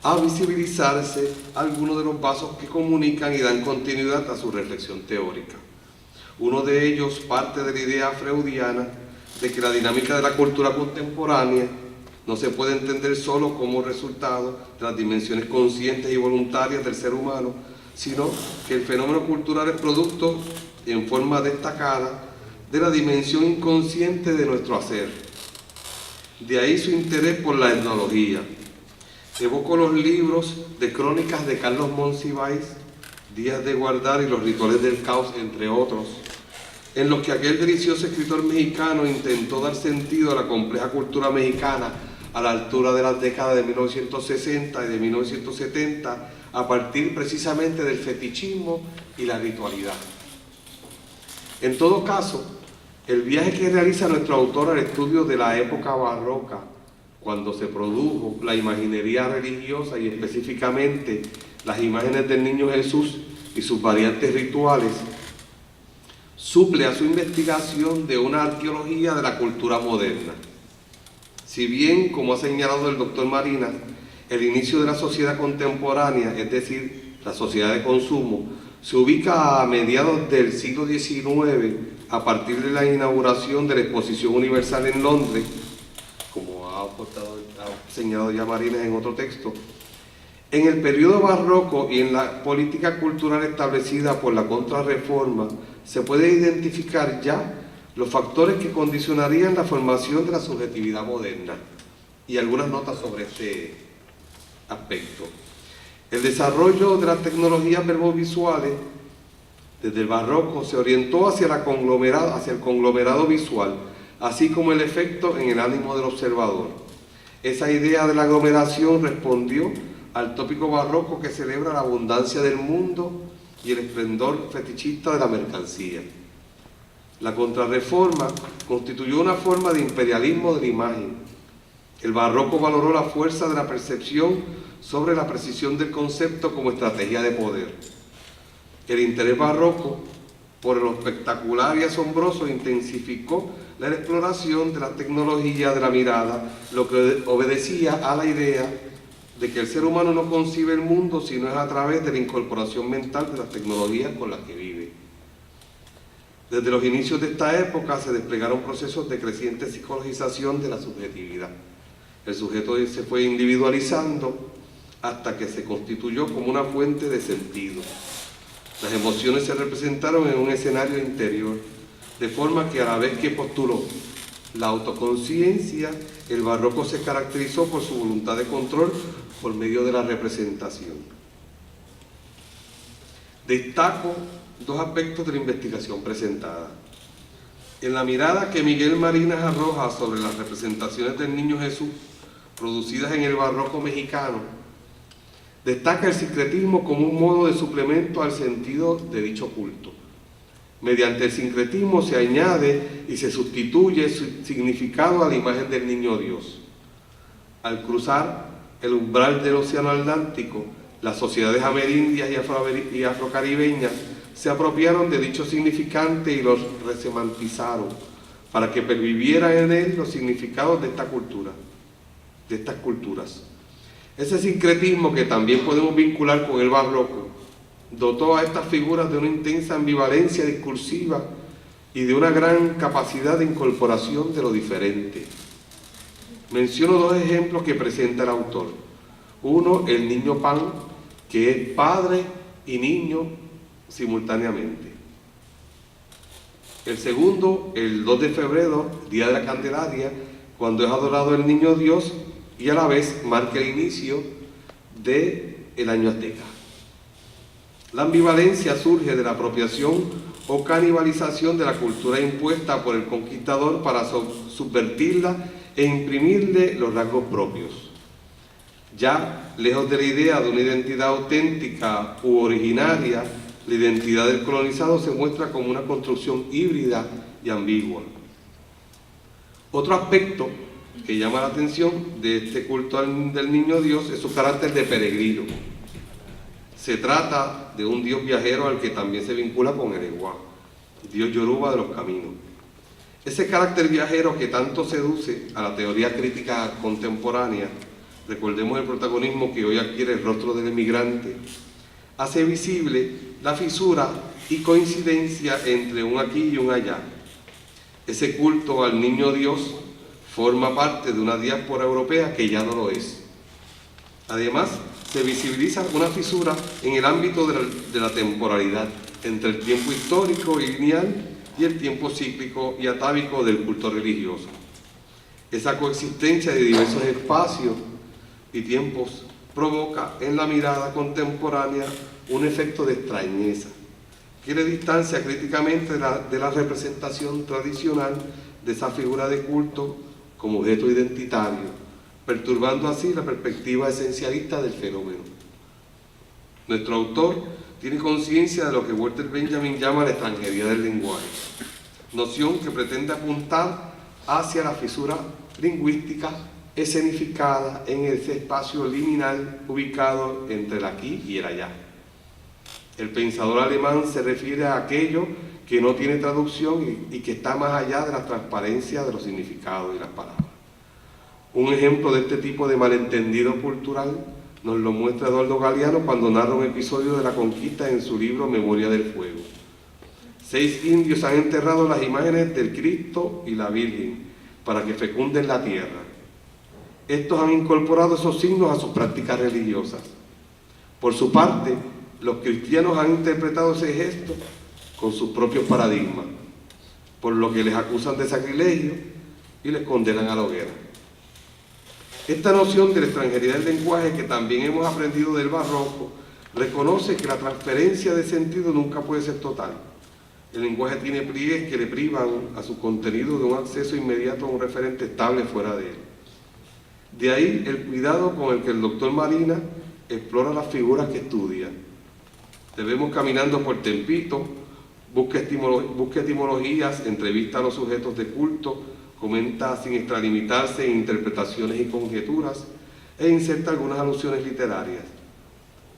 a visibilizarse algunos de los vasos que comunican y dan continuidad a su reflexión teórica. Uno de ellos parte de la idea freudiana de que la dinámica de la cultura contemporánea no se puede entender solo como resultado de las dimensiones conscientes y voluntarias del ser humano, sino que el fenómeno cultural es producto, en forma destacada, de la dimensión inconsciente de nuestro hacer. De ahí su interés por la etnología. Evoco los libros de crónicas de Carlos Monsiváis, Días de Guardar y Los Rituales del Caos, entre otros, en los que aquel delicioso escritor mexicano intentó dar sentido a la compleja cultura mexicana a la altura de las décadas de 1960 y de 1970, a partir precisamente del fetichismo y la ritualidad. En todo caso, el viaje que realiza nuestro autor al estudio de la época barroca, cuando se produjo la imaginería religiosa y específicamente las imágenes del Niño Jesús y sus variantes rituales, suple a su investigación de una arqueología de la cultura moderna. Si bien, como ha señalado el doctor Marinas, el inicio de la sociedad contemporánea, es decir, la sociedad de consumo, se ubica a mediados del siglo XIX, a partir de la inauguración de la Exposición Universal en Londres, como ha señalado ya Marinas en otro texto. En el periodo barroco y en la política cultural establecida por la Contrarreforma, se puede identificar ya los factores que condicionarían la formación de la subjetividad moderna, y algunas notas sobre este aspecto. El desarrollo de las tecnologías verbovisuales desde el barroco se orientó hacia el conglomerado visual, así como el efecto en el ánimo del observador. Esa idea de la aglomeración respondió al tópico barroco que celebra la abundancia del mundo y el esplendor fetichista de la mercancía. La Contrarreforma constituyó una forma de imperialismo de la imagen. El barroco valoró la fuerza de la percepción sobre la precisión del concepto como estrategia de poder. El interés barroco por lo espectacular y asombroso intensificó la exploración de la tecnología de la mirada, lo que obedecía a la idea de que el ser humano no concibe el mundo sino es a través de la incorporación mental de las tecnologías con las que vive. Desde los inicios de esta época se desplegaron procesos de creciente psicologización de la subjetividad. El sujeto se fue individualizando hasta que se constituyó como una fuente de sentido. Las emociones se representaron en un escenario interior, de forma que a la vez que postuló la autoconciencia, el barroco se caracterizó por su voluntad de control por medio de la representación. Destaco dos aspectos de la investigación presentada. En la mirada que Miguel Marinas arroja sobre las representaciones del Niño Jesús producidas en el barroco mexicano, destaca el sincretismo como un modo de suplemento al sentido de dicho culto. Mediante el sincretismo se añade y se sustituye su significado a la imagen del Niño Dios. Al cruzar el umbral del Océano Atlántico, las sociedades amerindias y afrocaribeñas se apropiaron de dicho significante y los resemantizaron para que pervivieran en él los significados de esta cultura, de estas culturas. Ese sincretismo, que también podemos vincular con el barroco, dotó a estas figuras de una intensa ambivalencia discursiva y de una gran capacidad de incorporación de lo diferente. Menciono dos ejemplos que presenta el autor. Uno, el niño pan, que es padre y niño simultáneamente. El segundo, el 2 de febrero, Día de la Candelaria, cuando es adorado el Niño Dios y a la vez marca el inicio del año azteca. La ambivalencia surge de la apropiación o canibalización de la cultura impuesta por el conquistador para subvertirla e imprimirle los rasgos propios. Ya lejos de la idea de una identidad auténtica u originaria, la identidad del colonizado se muestra como una construcción híbrida y ambigua. Otro aspecto que llama la atención de este culto del niño Dios es su carácter de peregrino. Se trata de un Dios viajero al que también se vincula con el Ewa, Dios Yoruba de los caminos. Ese carácter viajero que tanto seduce a la teoría crítica contemporánea, recordemos el protagonismo que hoy adquiere el rostro del emigrante, hace visible la fisura y coincidencia entre un aquí y un allá. Ese culto al niño Dios forma parte de una diáspora europea que ya no lo es. Además, se visibiliza una fisura en el ámbito de la temporalidad entre el tiempo histórico y lineal y el tiempo cíclico y atávico del culto religioso. Esa coexistencia de diversos espacios y tiempos provoca en la mirada contemporánea un efecto de extrañeza que le distancia críticamente de la representación tradicional de esa figura de culto como objeto identitario, perturbando así la perspectiva esencialista del fenómeno. Nuestro autor tiene conciencia de lo que Walter Benjamin llama la extranjería del lenguaje, noción que pretende apuntar hacia la fisura lingüística escenificada en ese espacio liminal ubicado entre el aquí y el allá. El pensador alemán se refiere a aquello que no tiene traducción y que está más allá de la transparencia de los significados y las palabras. Un ejemplo de este tipo de malentendido cultural nos lo muestra Eduardo Galeano cuando narra un episodio de la conquista en su libro Memoria del Fuego. 6 indios han enterrado las imágenes del Cristo y la Virgen para que fecunden la tierra. Estos han incorporado esos signos a sus prácticas religiosas. Por su parte, los cristianos han interpretado ese gesto con sus propios paradigmas, por lo que les acusan de sacrilegio y les condenan a la hoguera. Esta noción de la extranjería del lenguaje, que también hemos aprendido del barroco, reconoce que la transferencia de sentido nunca puede ser total. El lenguaje tiene pliegues que le privan a su contenido de un acceso inmediato a un referente estable fuera de él. De ahí el cuidado con el que el doctor Marina explora las figuras que estudia. Te vemos caminando por Tempito, busca etimologías, entrevista a los sujetos de culto, comenta sin extralimitarse en interpretaciones y conjeturas e inserta algunas alusiones literarias.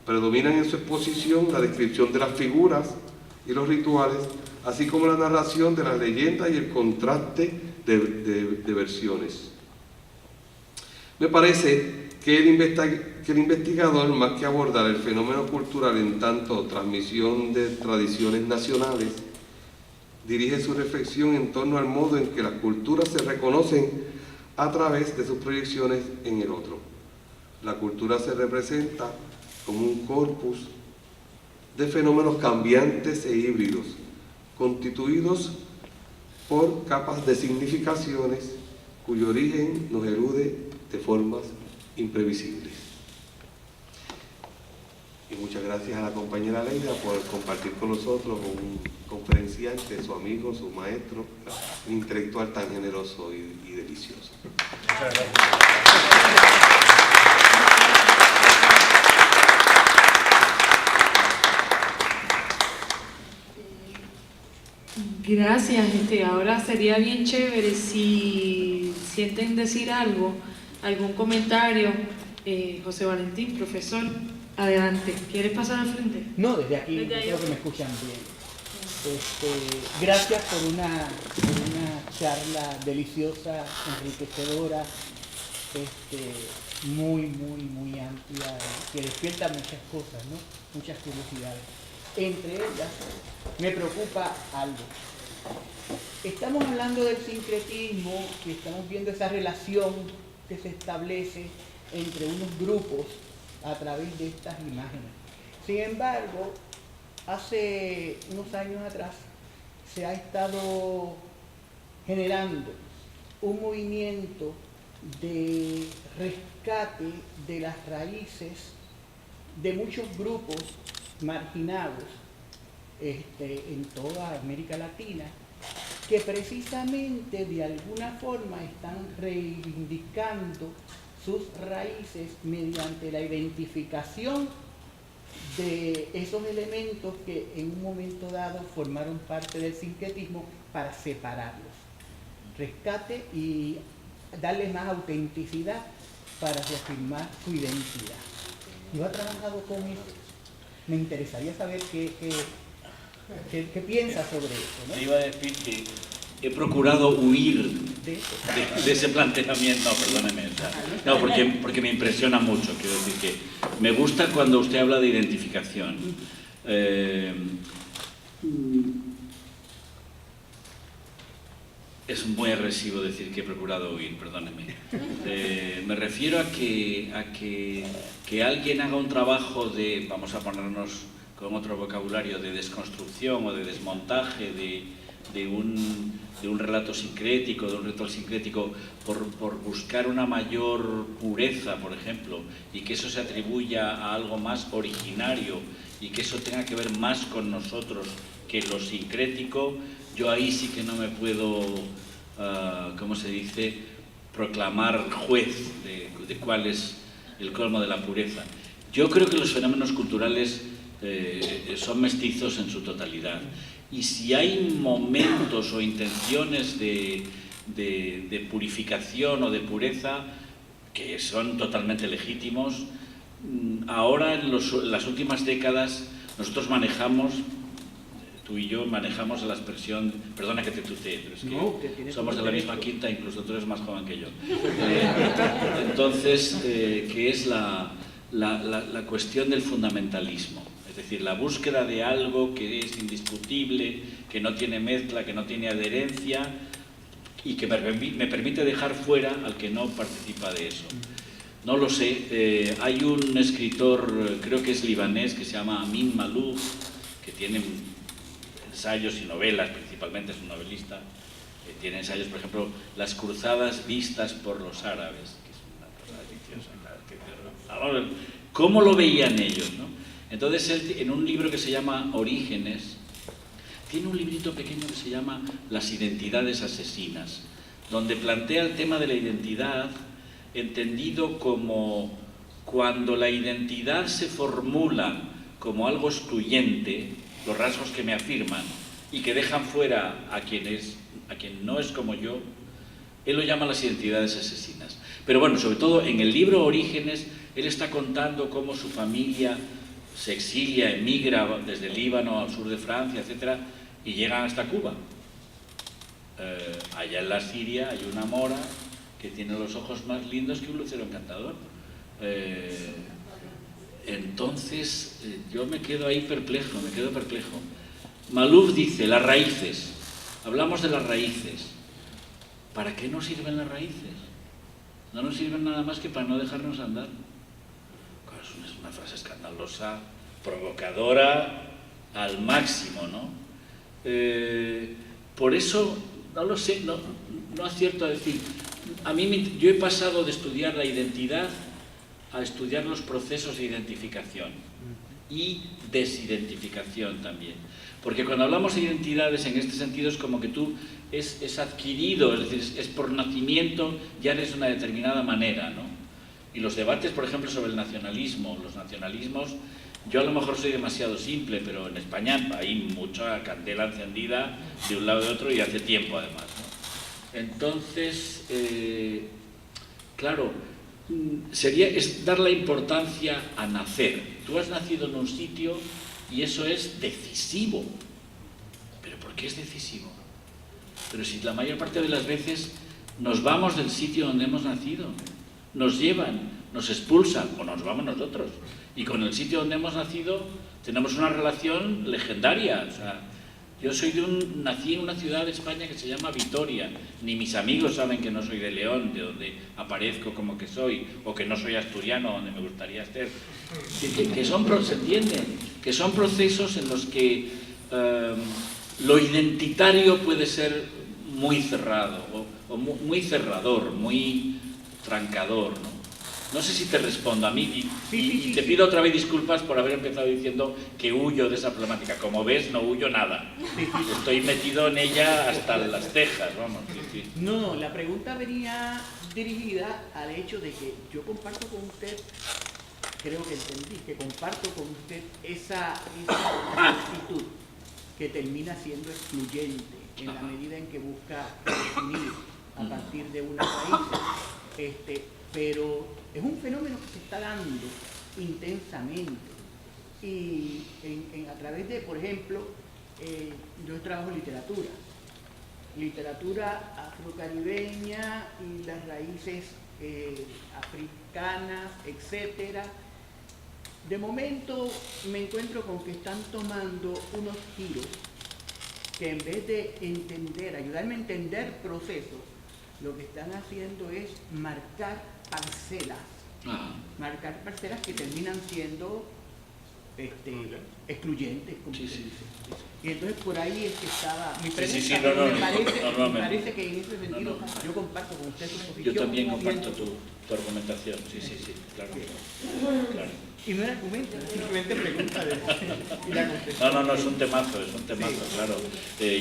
Predominan en su exposición la descripción de las figuras y los rituales, así como la narración de las leyendas y el contraste de versiones. Me parece que el investigador, más que abordar el fenómeno cultural en tanto transmisión de tradiciones nacionales, dirige su reflexión en torno al modo en que las culturas se reconocen a través de sus proyecciones en el otro. La cultura se representa como un corpus de fenómenos cambiantes e híbridos, constituidos por capas de significaciones cuyo origen nos elude de formas imprevisibles. Y muchas gracias a la compañera Leida por compartir con nosotros un conferenciante, su amigo, su maestro, un intelectual tan generoso y delicioso. Gracias. Ahora sería bien chévere si sienten decir algo, algún comentario. José Valentín, profesor, adelante. ¿Quieres pasar al frente? No, desde aquí creo que me escuchan bien. Gracias por una charla deliciosa, enriquecedora, muy amplia, que despierta muchas cosas, ¿no? Muchas curiosidades. Entre ellas, me preocupa algo. Estamos hablando del sincretismo y estamos viendo esa relación que se establece entre unos grupos a través de estas imágenes. Sin embargo, hace unos años atrás se ha estado generando un movimiento de rescate de las raíces de muchos grupos marginados en toda América Latina, que precisamente de alguna forma están reivindicando sus raíces mediante la identificación de esos elementos que en un momento dado formaron parte del sincretismo para separarlos. Rescate y darle más autenticidad para reafirmar su identidad. Yo he trabajado con eso. Me interesaría saber qué piensa sobre eso, ¿no? Te iba a decir que he procurado huir De eso. de ese planteamiento. No, perdóneme. O sea, no, porque me impresiona mucho. Quiero decir que me gusta cuando usted habla de identificación. Es muy agresivo decir que he procurado huir, perdóneme. Me refiero a que alguien haga un trabajo de, vamos a ponernos con otro vocabulario, de desconstrucción o de desmontaje de un relato sincrético, de un ritual sincrético, por buscar una mayor pureza, por ejemplo, y que eso se atribuya a algo más originario y que eso tenga que ver más con nosotros que lo sincrético. Yo ahí sí que no me puedo, ¿cómo se dice?, proclamar juez de cuál es el colmo de la pureza. Yo creo que los fenómenos culturales son mestizos en su totalidad. Y si hay momentos o intenciones de purificación o de pureza que son totalmente legítimos, ahora en las últimas décadas nosotros manejamos, tú y yo manejamos la expresión, perdona que te tutee, pero es que No, somos de la misma quinta, incluso tú eres más joven que yo. Entonces, que es la cuestión del fundamentalismo, es decir, la búsqueda de algo que es indiscutible, que no tiene mezcla, que no tiene adherencia y que me permite dejar fuera al que no participa de eso. No lo sé, hay un escritor, creo que es libanés, que se llama Amin Maalouf, que tiene ensayos y novelas, principalmente es un novelista, tiene ensayos, por ejemplo, Las cruzadas vistas por los árabes, que es una cosa deliciosa, claro, ¿cómo lo veían ellos, no? Entonces él, en un libro que se llama Orígenes, tiene un librito pequeño que se llama Las identidades asesinas, donde plantea el tema de la identidad entendido como cuando la identidad se formula como algo excluyente, los rasgos que me afirman y que dejan fuera a quien no es como yo, él lo llama las identidades asesinas. Pero bueno, sobre todo en el libro Orígenes, él está contando cómo su familia se exilia, emigra desde Líbano al sur de Francia, etc., y llegan hasta Cuba. Allá en la Siria hay una mora que tiene los ojos más lindos que un lucero encantador. Entonces, yo me quedo ahí perplejo, Maalouf dice, las raíces, hablamos de las raíces. ¿Para qué nos sirven las raíces? No nos sirven nada más que para no dejarnos andar. Claro, es una frase escandalosa, provocadora al máximo, ¿no? Por eso, no lo sé, no acierto a decir. Yo he pasado de estudiar la identidad a estudiar los procesos de identificación y desidentificación también. Porque cuando hablamos de identidades en este sentido es como que tú es adquirido, es decir, es por nacimiento, ya eres de una determinada manera, ¿no? Y los debates, por ejemplo, sobre el nacionalismo, los nacionalismos, yo a lo mejor soy demasiado simple, pero en España hay mucha candela encendida de un lado y de otro y hace tiempo además, ¿no? Entonces, claro, es dar la importancia a nacer. Tú has nacido en un sitio y eso es decisivo. ¿Pero por qué es decisivo? Pero si la mayor parte de las veces nos vamos del sitio donde hemos nacido, nos llevan, nos expulsan o nos vamos nosotros. Y con el sitio donde hemos nacido tenemos una relación legendaria. O sea, yo nací en una ciudad de España que se llama Vitoria. Ni mis amigos saben que no soy de León, de donde aparezco como que soy, o que no soy asturiano, donde me gustaría ser. Se entienden, que son procesos en los que lo identitario puede ser muy cerrado, o muy cerrador, muy trancador, ¿no? No sé si te respondo a mí y te sí. pido otra vez disculpas por haber empezado diciendo que huyo de esa problemática. Como ves, no huyo nada. Estoy metido en ella hasta las cejas, vamos. Sí. No, la pregunta venía dirigida al hecho de que yo comparto con usted, creo que entendí, que comparto con usted esa actitud que termina siendo excluyente en la medida en que busca definir a partir de una raíz, pero es un fenómeno que se está dando intensamente y a través de, por ejemplo, yo trabajo literatura afrocaribeña y las raíces africanas, etcétera. De momento me encuentro con que están tomando unos giros que en vez de entender, ayudarme a entender procesos, lo que están haciendo es marcar parcelas que terminan siendo excluyentes, como Sí, se sí. dice. Y entonces por ahí es que estaba mi pregunta, Sí, pero no, me parece que en ese sentido yo comparto con usted su posición. Yo también comparto tu argumentación, sí, claro. Y no era argumento, simplemente pregunta y la contestación. No, es un temazo, claro.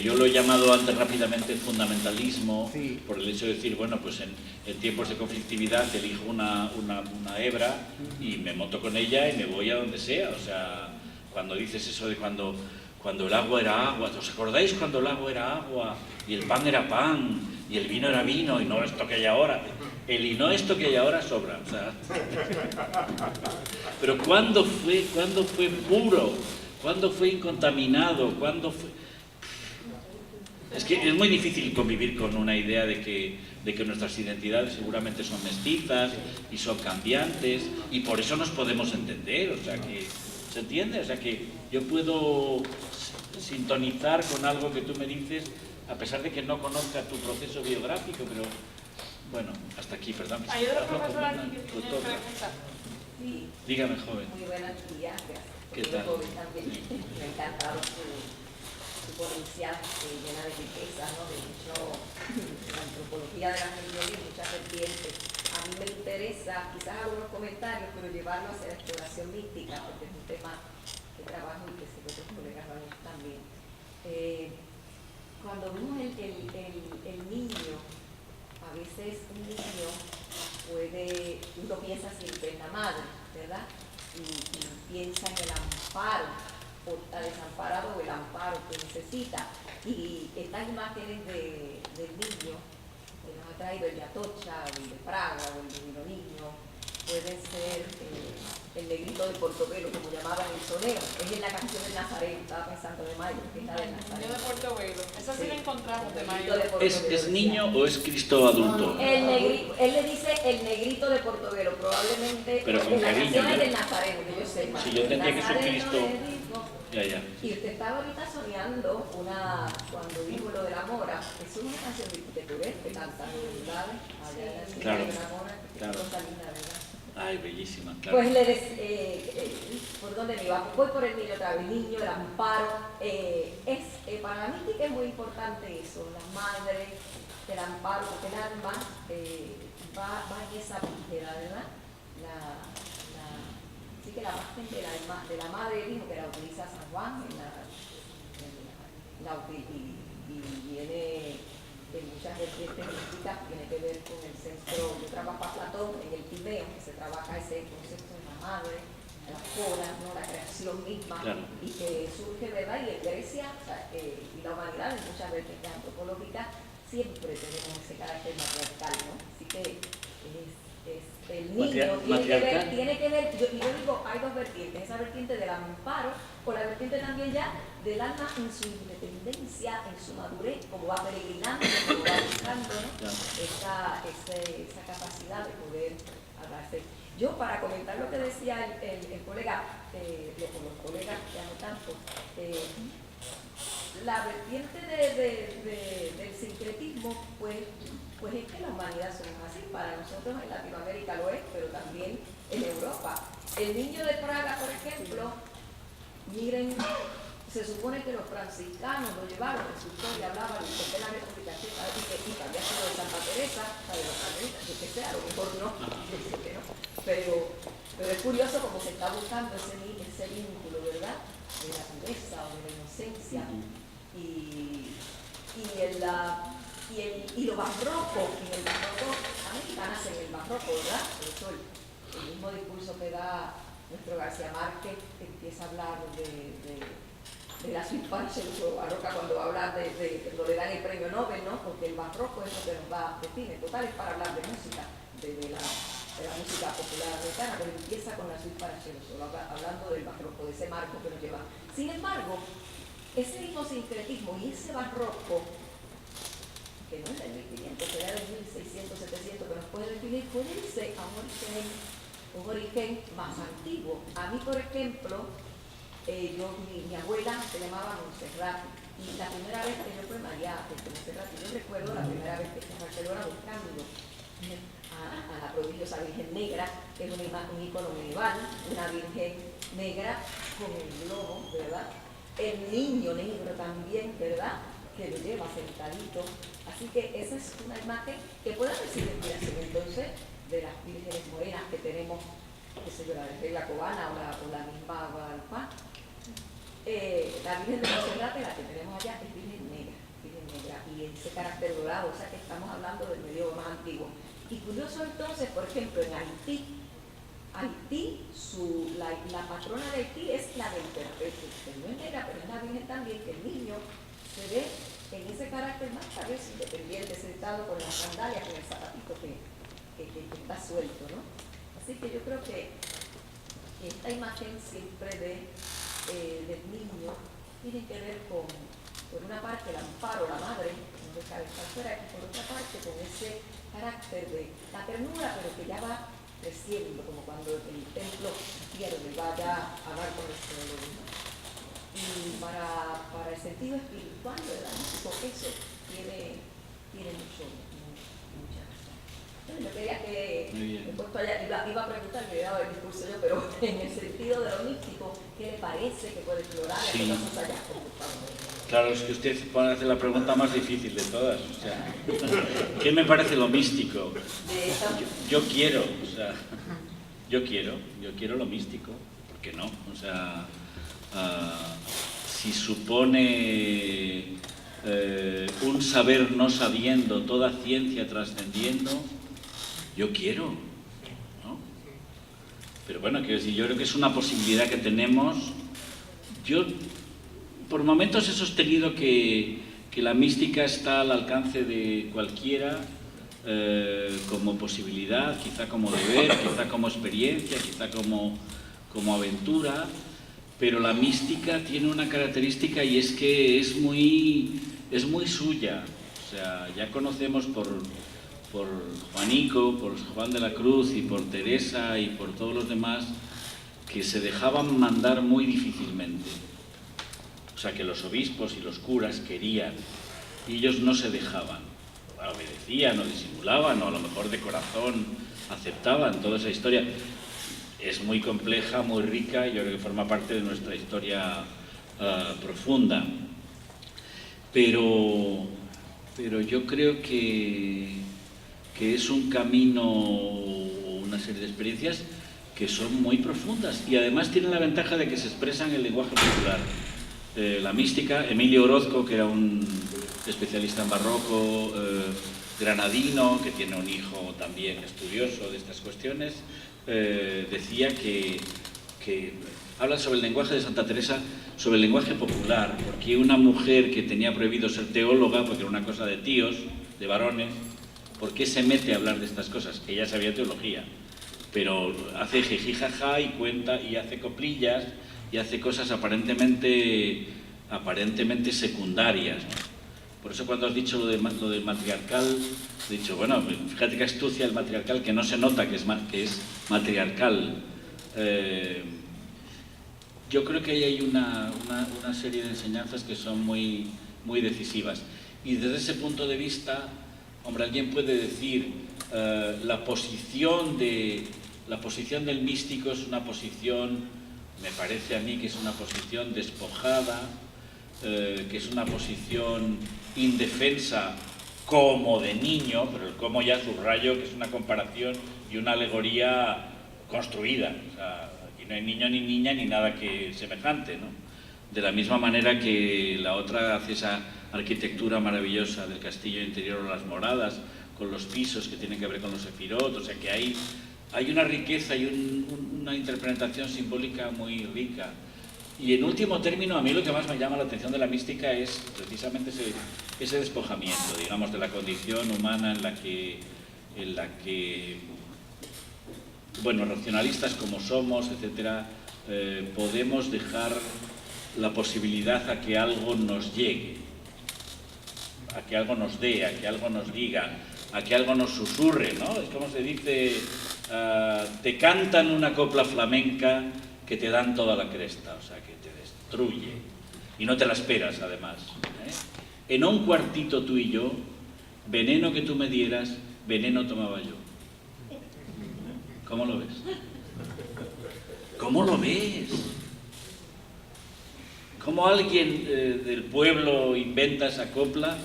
Yo lo he llamado antes rápidamente fundamentalismo, Sí. por el hecho de decir, bueno, pues en tiempos de conflictividad elijo una hebra y me monto con ella y me voy a donde sea. O sea, cuando dices eso de cuando el agua era agua, ¿os acordáis cuando el agua era agua y el pan era pan y el vino era vino y no esto que hay ahora? El y no esto que hay ahora sobra. O sea, pero ¿cuándo fue puro? ¿Cuándo fue incontaminado? ¿Cuándo fue...? Es que es muy difícil convivir con una idea de que nuestras identidades seguramente son mestizas y son cambiantes y por eso nos podemos entender. O sea que, ¿se entiende? O sea que yo puedo sintonizar con algo que tú me dices a pesar de que no conozca tu proceso biográfico, pero bueno, hasta aquí, perdón. Hay otro profesor aquí que tiene Doctor, preguntas. Sí, dígame, joven. muy buenos días, gracias. ¿Qué tal? Joven también. Me ha encantado su ponencia llena de riqueza, ¿no? De mucho, la antropología de las religiones y muchas vertientes. A mí me interesa, quizás algunos comentarios, pero llevarlo hacia la exploración mística, porque es un tema que trabajo y que sé que otros colegas van a ver también. Cuando vemos el niño, a veces un niño uno piensa siempre en la madre, ¿verdad? Y piensa en el amparo, o está desamparado o el amparo que necesita. Y estas imágenes del niño que nos ha traído el de Atocha, o el de Praga, o el de Divino Niño, pueden ser el negrito de Portobelo, como llamaban el sonero. Es en la canción del Nazareno, estaba pensando de Mayo, que es la del Niño Nazareno. de Portobelo. Esa sí la encontramos de Mayo. ¿Es niño o es Cristo adulto? El negrito, él le dice el negrito de Portobelo, probablemente Pero con en la cariño, canción es ¿no? del Nazareno, que yo sé. Sí, yo entendía que es un Nazareno Cristo. le dijo. Ya. Y usted estaba ahorita soñando cuando dijo lo de la mora, es una canción de Touré que canta, ¿verdad? Allá en la ciudad Claro, de la mora, que claro. cosa linda, ¿verdad? Ay, bellísima, claro. Pues ¿por dónde me iba? Voy por el niño otra vez, el niño, el amparo. Para la mística es muy importante eso, las madres, el amparo, porque el alma va en esa búsqueda, ¿verdad? Sí que la imagen de la madre del hijo que la utiliza San Juan y viene de muchas vertientes místicas, tiene que ver con el centro. Yo trabajo a Platón en el Timeo, que se trabaja ese concepto de la madre, las colas, ¿no? La creación misma, Claro. y que surge, ¿verdad? Y en Grecia, y la humanidad en muchas vertientes antropológicas siempre tenemos ese carácter matriarcal, ¿no? Así que el niño tiene que ver, yo digo, hay dos vertientes, esa vertiente del amparo o la vertiente también ya del alma en su independencia, en su madurez, como va peregrinando, como va buscando, ¿no? Claro. Esa capacidad de poder hablarse. Yo, para comentar lo que decía el colega, los colegas ya no tanto, la vertiente del sincretismo, pues es que la humanidad somos así. Para nosotros en Latinoamérica lo es, pero también en Europa. El niño de Praga, por ejemplo, miren, se supone que los franciscanos lo llevaron en su historia, hablaban de la República Checa y que había sido de Santa Teresa, de los carmelitas, de que sea, a lo mejor no, pero es curioso cómo se está buscando ese vínculo, ¿verdad? De la pureza o de la inocencia y lo barroco, en el barroco, americanas en el barroco, ¿verdad? Por eso el mismo discurso que da nuestro García Márquez empieza a hablar de la suite para cello barroca cuando va a hablar cuando le dan el premio Nobel, ¿no? Porque el barroco es lo que nos va a definir. Total, es para hablar de música, de la música popular americana, pero empieza con la suite para cello solo, hablando del barroco, de ese marco que nos lleva. Sin embargo, ese mismo sincretismo y ese barroco, que no es del 1500, será del 1600, 700, que nos puede definir, puede irse a un origen más antiguo. A mí, por ejemplo, mi abuela se llamaba Montserrat, y la primera vez que yo fui María de Montserrat, yo recuerdo la primera vez que fui a Barcelona buscando a la prodigiosa Virgen Negra, que es un ícono medieval, una Virgen Negra con el globo, ¿verdad? El niño negro también, ¿verdad?, que lo lleva sentadito. Así que esa es una imagen que puede recibir inspiración entonces de las vírgenes morenas que tenemos, qué sé yo, la de la Cobana o la misma Guadalupe. La Virgen de Montserrat, la que tenemos allá, es virgen negra, y ese carácter dorado, o sea que estamos hablando del medievo más antiguo. Y curioso entonces, por ejemplo, en Haití, la patrona de Haití es la del perpetuo, que no es negra, pero es la Virgen también, que el niño se ve en ese carácter más tal vez independiente, sentado con las sandalias, con el zapatito que está suelto, ¿no? Así que yo creo que esta imagen siempre del niño tiene que ver con, por una parte, el amparo, la madre, no deja de estar fuera, y por otra parte, con ese carácter de la ternura, pero que ya va creciendo, como cuando el templo pierde, va ya a dar con el suelo, ¿no? Y para el sentido espiritual, ¿verdad? Eso tiene mucha razón. Yo quería que he puesto allá, iba a preguntar, me había dado el discurso yo, pero en el sentido de lo místico, ¿qué le parece que puede explorar? Sí. ¿Qué pasa allá? Claro, es que usted puede hacer la pregunta más difícil de todas. O sea, ¿qué me parece lo místico? Yo quiero lo místico, ¿por qué no? O sea, si supone un saber no sabiendo, toda ciencia trascendiendo, yo quiero, ¿no? Pero bueno, quiero decir, yo creo que es una posibilidad que tenemos. Yo, por momentos, he sostenido que la mística está al alcance de cualquiera, como posibilidad, quizá como deber, quizá como experiencia, quizá como aventura. Pero la mística tiene una característica y es que es muy suya. O sea, ya conocemos por Juanico, por Juan de la Cruz y por Teresa y por todos los demás que se dejaban mandar muy difícilmente. O sea, que los obispos y los curas querían y ellos no se dejaban. Obedecían o disimulaban o a lo mejor de corazón aceptaban toda esa historia. Es muy compleja, muy rica y yo creo que forma parte de nuestra historia profunda. Pero yo creo que es un camino, una serie de experiencias que son muy profundas y además tienen la ventaja de que se expresan en el lenguaje popular. La mística, Emilio Orozco, que era un especialista en barroco, granadino, que tiene un hijo también estudioso de estas cuestiones, decía que habla sobre el lenguaje de Santa Teresa, sobre el lenguaje popular, porque una mujer que tenía prohibido ser teóloga, porque era una cosa de tíos, de varones, ¿por qué se mete a hablar de estas cosas? Ella sabía teología, pero hace jijijaja y cuenta y hace coplillas y hace cosas aparentemente secundarias, ¿no? Por eso cuando has dicho lo del matriarcal, he dicho, bueno, fíjate qué astucia el matriarcal, que no se nota que es matriarcal. Yo creo que ahí hay una serie de enseñanzas que son muy decisivas. Y desde ese punto de vista, hombre, alguien puede decir, la posición del místico es una posición, me parece a mí que es una posición despojada, que es una posición indefensa como de niño, pero el como ya subrayo que es una comparación y una alegoría construida. O sea, aquí no hay niño ni niña ni nada que semejante, ¿no? De la misma manera que la otra hace esa arquitectura maravillosa del castillo interior o las moradas, con los pisos que tienen que ver con los sefirot, o sea que hay una riqueza y una interpretación simbólica muy rica. Y en último término, a mí lo que más me llama la atención de la mística es precisamente ese despojamiento, digamos, de la condición humana en la que bueno, racionalistas como somos, etcétera, podemos dejar la posibilidad a que algo nos llegue, a que algo nos dé, a que algo nos diga, a que algo nos susurre, ¿no? Es como se dice, te cantan una copla flamenca que te dan toda la cresta, o sea, que te destruye, y no te la esperas, además, ¿eh? En un cuartito tú y yo, veneno que tú me dieras, veneno tomaba yo. ¿Cómo lo ves? ¿Cómo lo ves? ¿Cómo alguien del pueblo inventa esa copla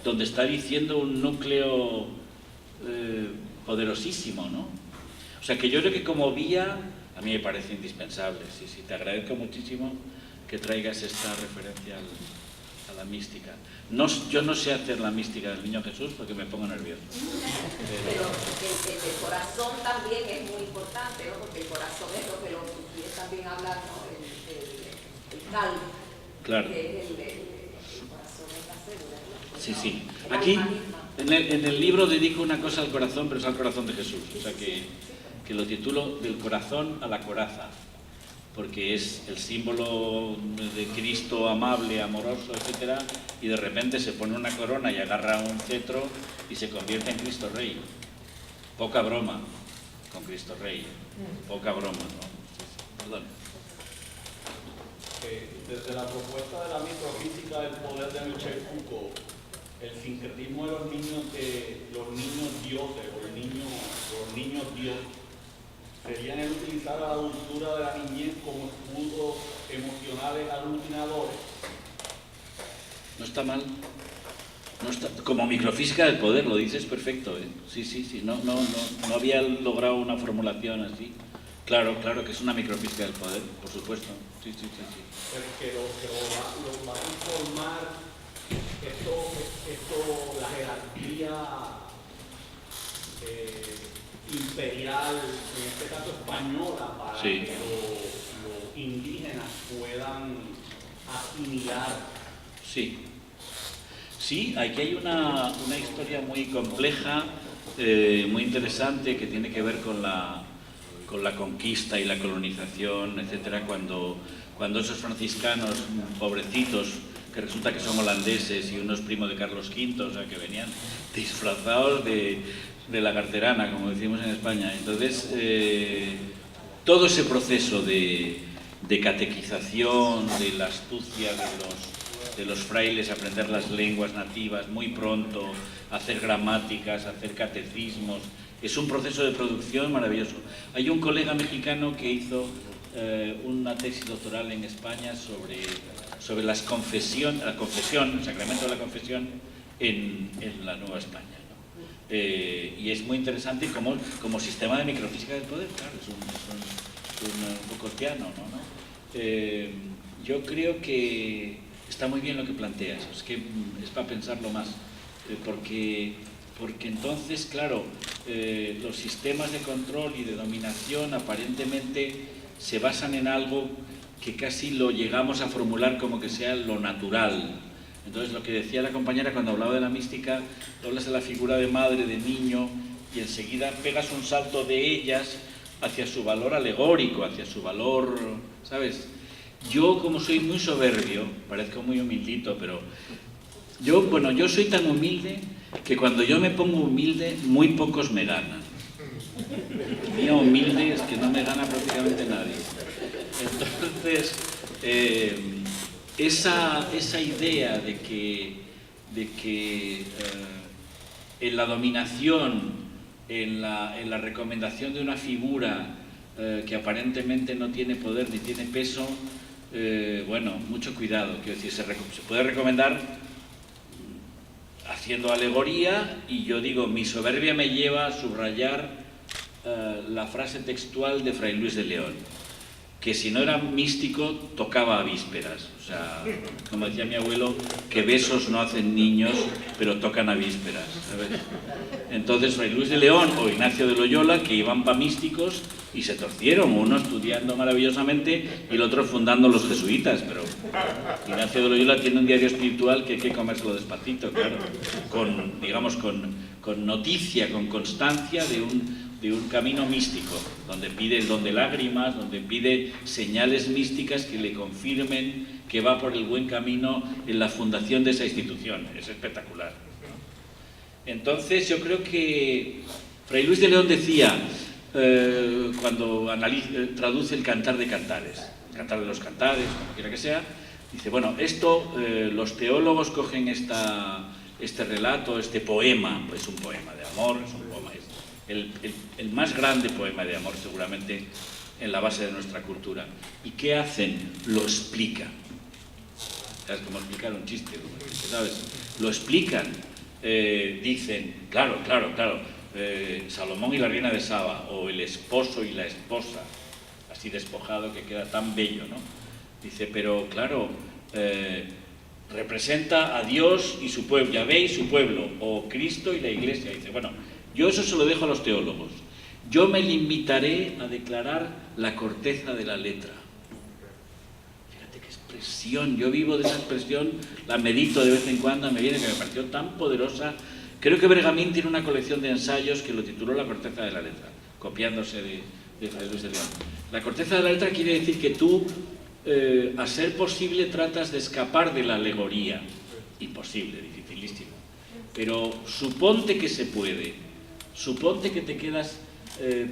donde está diciendo un núcleo poderosísimo, ¿no? O sea, que yo creo que como vía, a mí me parece indispensable. Sí, sí, te agradezco muchísimo que traigas esta referencia a la mística. Yo no sé hacer la mística del Niño Jesús porque me pongo nervioso. Pero el corazón también es muy importante, ¿no? Porque el corazón es lo que los sufíes también hablan, ¿no? El caldo. Claro. Que es el corazón es la célula, ¿no? Sí, sí. Aquí, en el libro dedico una cosa al corazón, pero es al corazón de Jesús. O sea que lo titulo Del corazón a la coraza, porque es el símbolo de Cristo amable, amoroso, etcétera, y de repente se pone una corona y agarra un cetro y se convierte en Cristo Rey. Poca broma con Cristo Rey, poca broma, ¿no? Sí, sí. Perdón. Desde la propuesta de la microfísica del poder de Michel Foucault, el sincretismo de los niños dioses o los niños dios serían el utilizar a la dulzura de la niñez como escudos emocionales aglutinadores. No está mal. No está, como microfísica del poder, lo dices perfecto, ¿eh? Sí, sí, sí. No había logrado una formulación así. Claro, claro que es una microfísica del poder, por supuesto. Sí, sí, sí, sí. Pero va a informar la jerarquía imperial, en este caso española, para sí. que los indígenas puedan asimilar. Sí. Sí, aquí hay una historia muy compleja, muy interesante, que tiene que ver con la conquista y la colonización, etcétera, cuando esos franciscanos pobrecitos, que resulta que son holandeses y uno es primo de Carlos V, o sea, que venían disfrazados de la carterana, como decimos en España. Entonces, todo ese proceso de catequización, de la astucia de los frailes, aprender las lenguas nativas muy pronto, hacer gramáticas, hacer catecismos, es un proceso de producción maravilloso. Hay un colega mexicano que hizo una tesis doctoral en España sobre la confesión, el sacramento de la confesión en la Nueva España, ¿no? Y es muy interesante como sistema de microfísica del poder, claro, es un Foucaultiano, ¿no? Yo creo que está muy bien lo que planteas, es que es para pensarlo más, porque entonces, claro, los sistemas de control y de dominación aparentemente se basan en algo que casi lo llegamos a formular como que sea lo natural. Entonces, lo que decía la compañera cuando hablaba de la mística, hablas de la figura de madre, de niño, y enseguida pegas un salto de ellas hacia su valor alegórico, hacia su valor, ¿sabes? Yo, como soy muy soberbio, parezco muy humildito, pero yo soy tan humilde que cuando yo me pongo humilde, muy pocos me ganan. Mira, humilde es que no me gana prácticamente nadie. Entonces, esa idea de que en la dominación, en la recomendación de una figura que aparentemente no tiene poder ni tiene peso, bueno, mucho cuidado. Quiero decir, se puede recomendar haciendo alegoría, y yo digo, mi soberbia me lleva a subrayar la frase textual de Fray Luis de León, que si no era místico tocaba a vísperas. O sea, como decía mi abuelo, que besos no hacen niños, pero tocan a vísperas, ¿sabes? Entonces Fray Luis de León o Ignacio de Loyola, que iban pa' místicos y se torcieron, uno estudiando maravillosamente y el otro fundando los jesuitas, pero Ignacio de Loyola tiene un diario espiritual que hay que comérselo despacito, claro, con, digamos, con noticia, con constancia de un camino místico, donde pide el don de lágrimas, donde pide señales místicas que le confirmen que va por el buen camino en la fundación de esa institución. Es espectacular, ¿no? Entonces yo creo que Fray Luis de León decía, cuando traduce el Cantar de Cantares, el Cantar de los Cantares, como quiera que sea, dice, bueno, esto los teólogos cogen este relato, este poema, pues un poema de amor, es un poema, el más grande poema de amor seguramente en la base de nuestra cultura. ¿Y qué hacen? Lo explican. ¿Sabes cómo explicar un chiste? ¿Sabes? Lo explican. Dicen, claro, Salomón y la reina de Saba, o el esposo y la esposa, así despojado que queda tan bello, ¿no? Dice, pero claro, representa a Dios y su pueblo, Yahvé y su pueblo, o Cristo y la Iglesia. Dice, bueno, yo eso se lo dejo a los teólogos. Yo me limitaré a declarar la corteza de la letra. Fíjate qué expresión, yo vivo de esa expresión, la medito de vez en cuando, me viene que me pareció tan poderosa. Creo que Bergamín tiene una colección de ensayos que lo tituló La corteza de la letra, copiándose de Fray Luis de León. La corteza de la letra quiere decir que tú, a ser posible, tratas de escapar de la alegoría. Imposible, dificilísimo. Pero suponte que se puede. Suponte que te quedas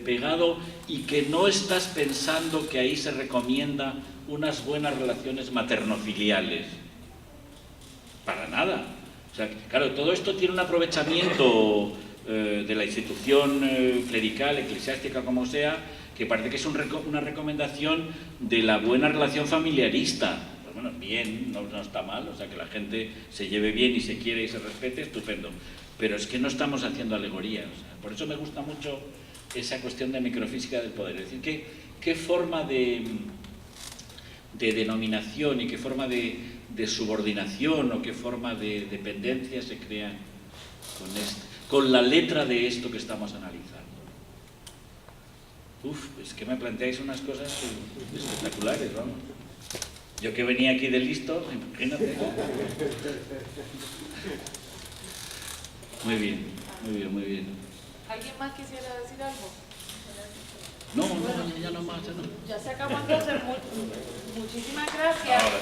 pegado y que no estás pensando que ahí se recomienda unas buenas relaciones maternofiliales. Para nada. O sea, claro, todo esto tiene un aprovechamiento de la institución clerical, eclesiástica, como sea, que parece que es una recomendación de la buena relación familiarista. Pues bueno, bien, no está mal, o sea, que la gente se lleve bien y se quiere y se respete, estupendo. Pero es que no estamos haciendo alegorías. O sea, por eso me gusta mucho esa cuestión de microfísica del poder. Es decir, ¿qué forma de denominación y qué forma de subordinación o qué forma de dependencia se crean con la letra de esto que estamos analizando? Es que me planteáis unas cosas espectaculares, vamos. Yo que venía aquí de listo, imagínate. Muy bien, muy bien, muy bien. ¿Alguien más quisiera decir algo? No, ya no más, ya no. Ya se acabó entonces. Muchísimas gracias. Ahora,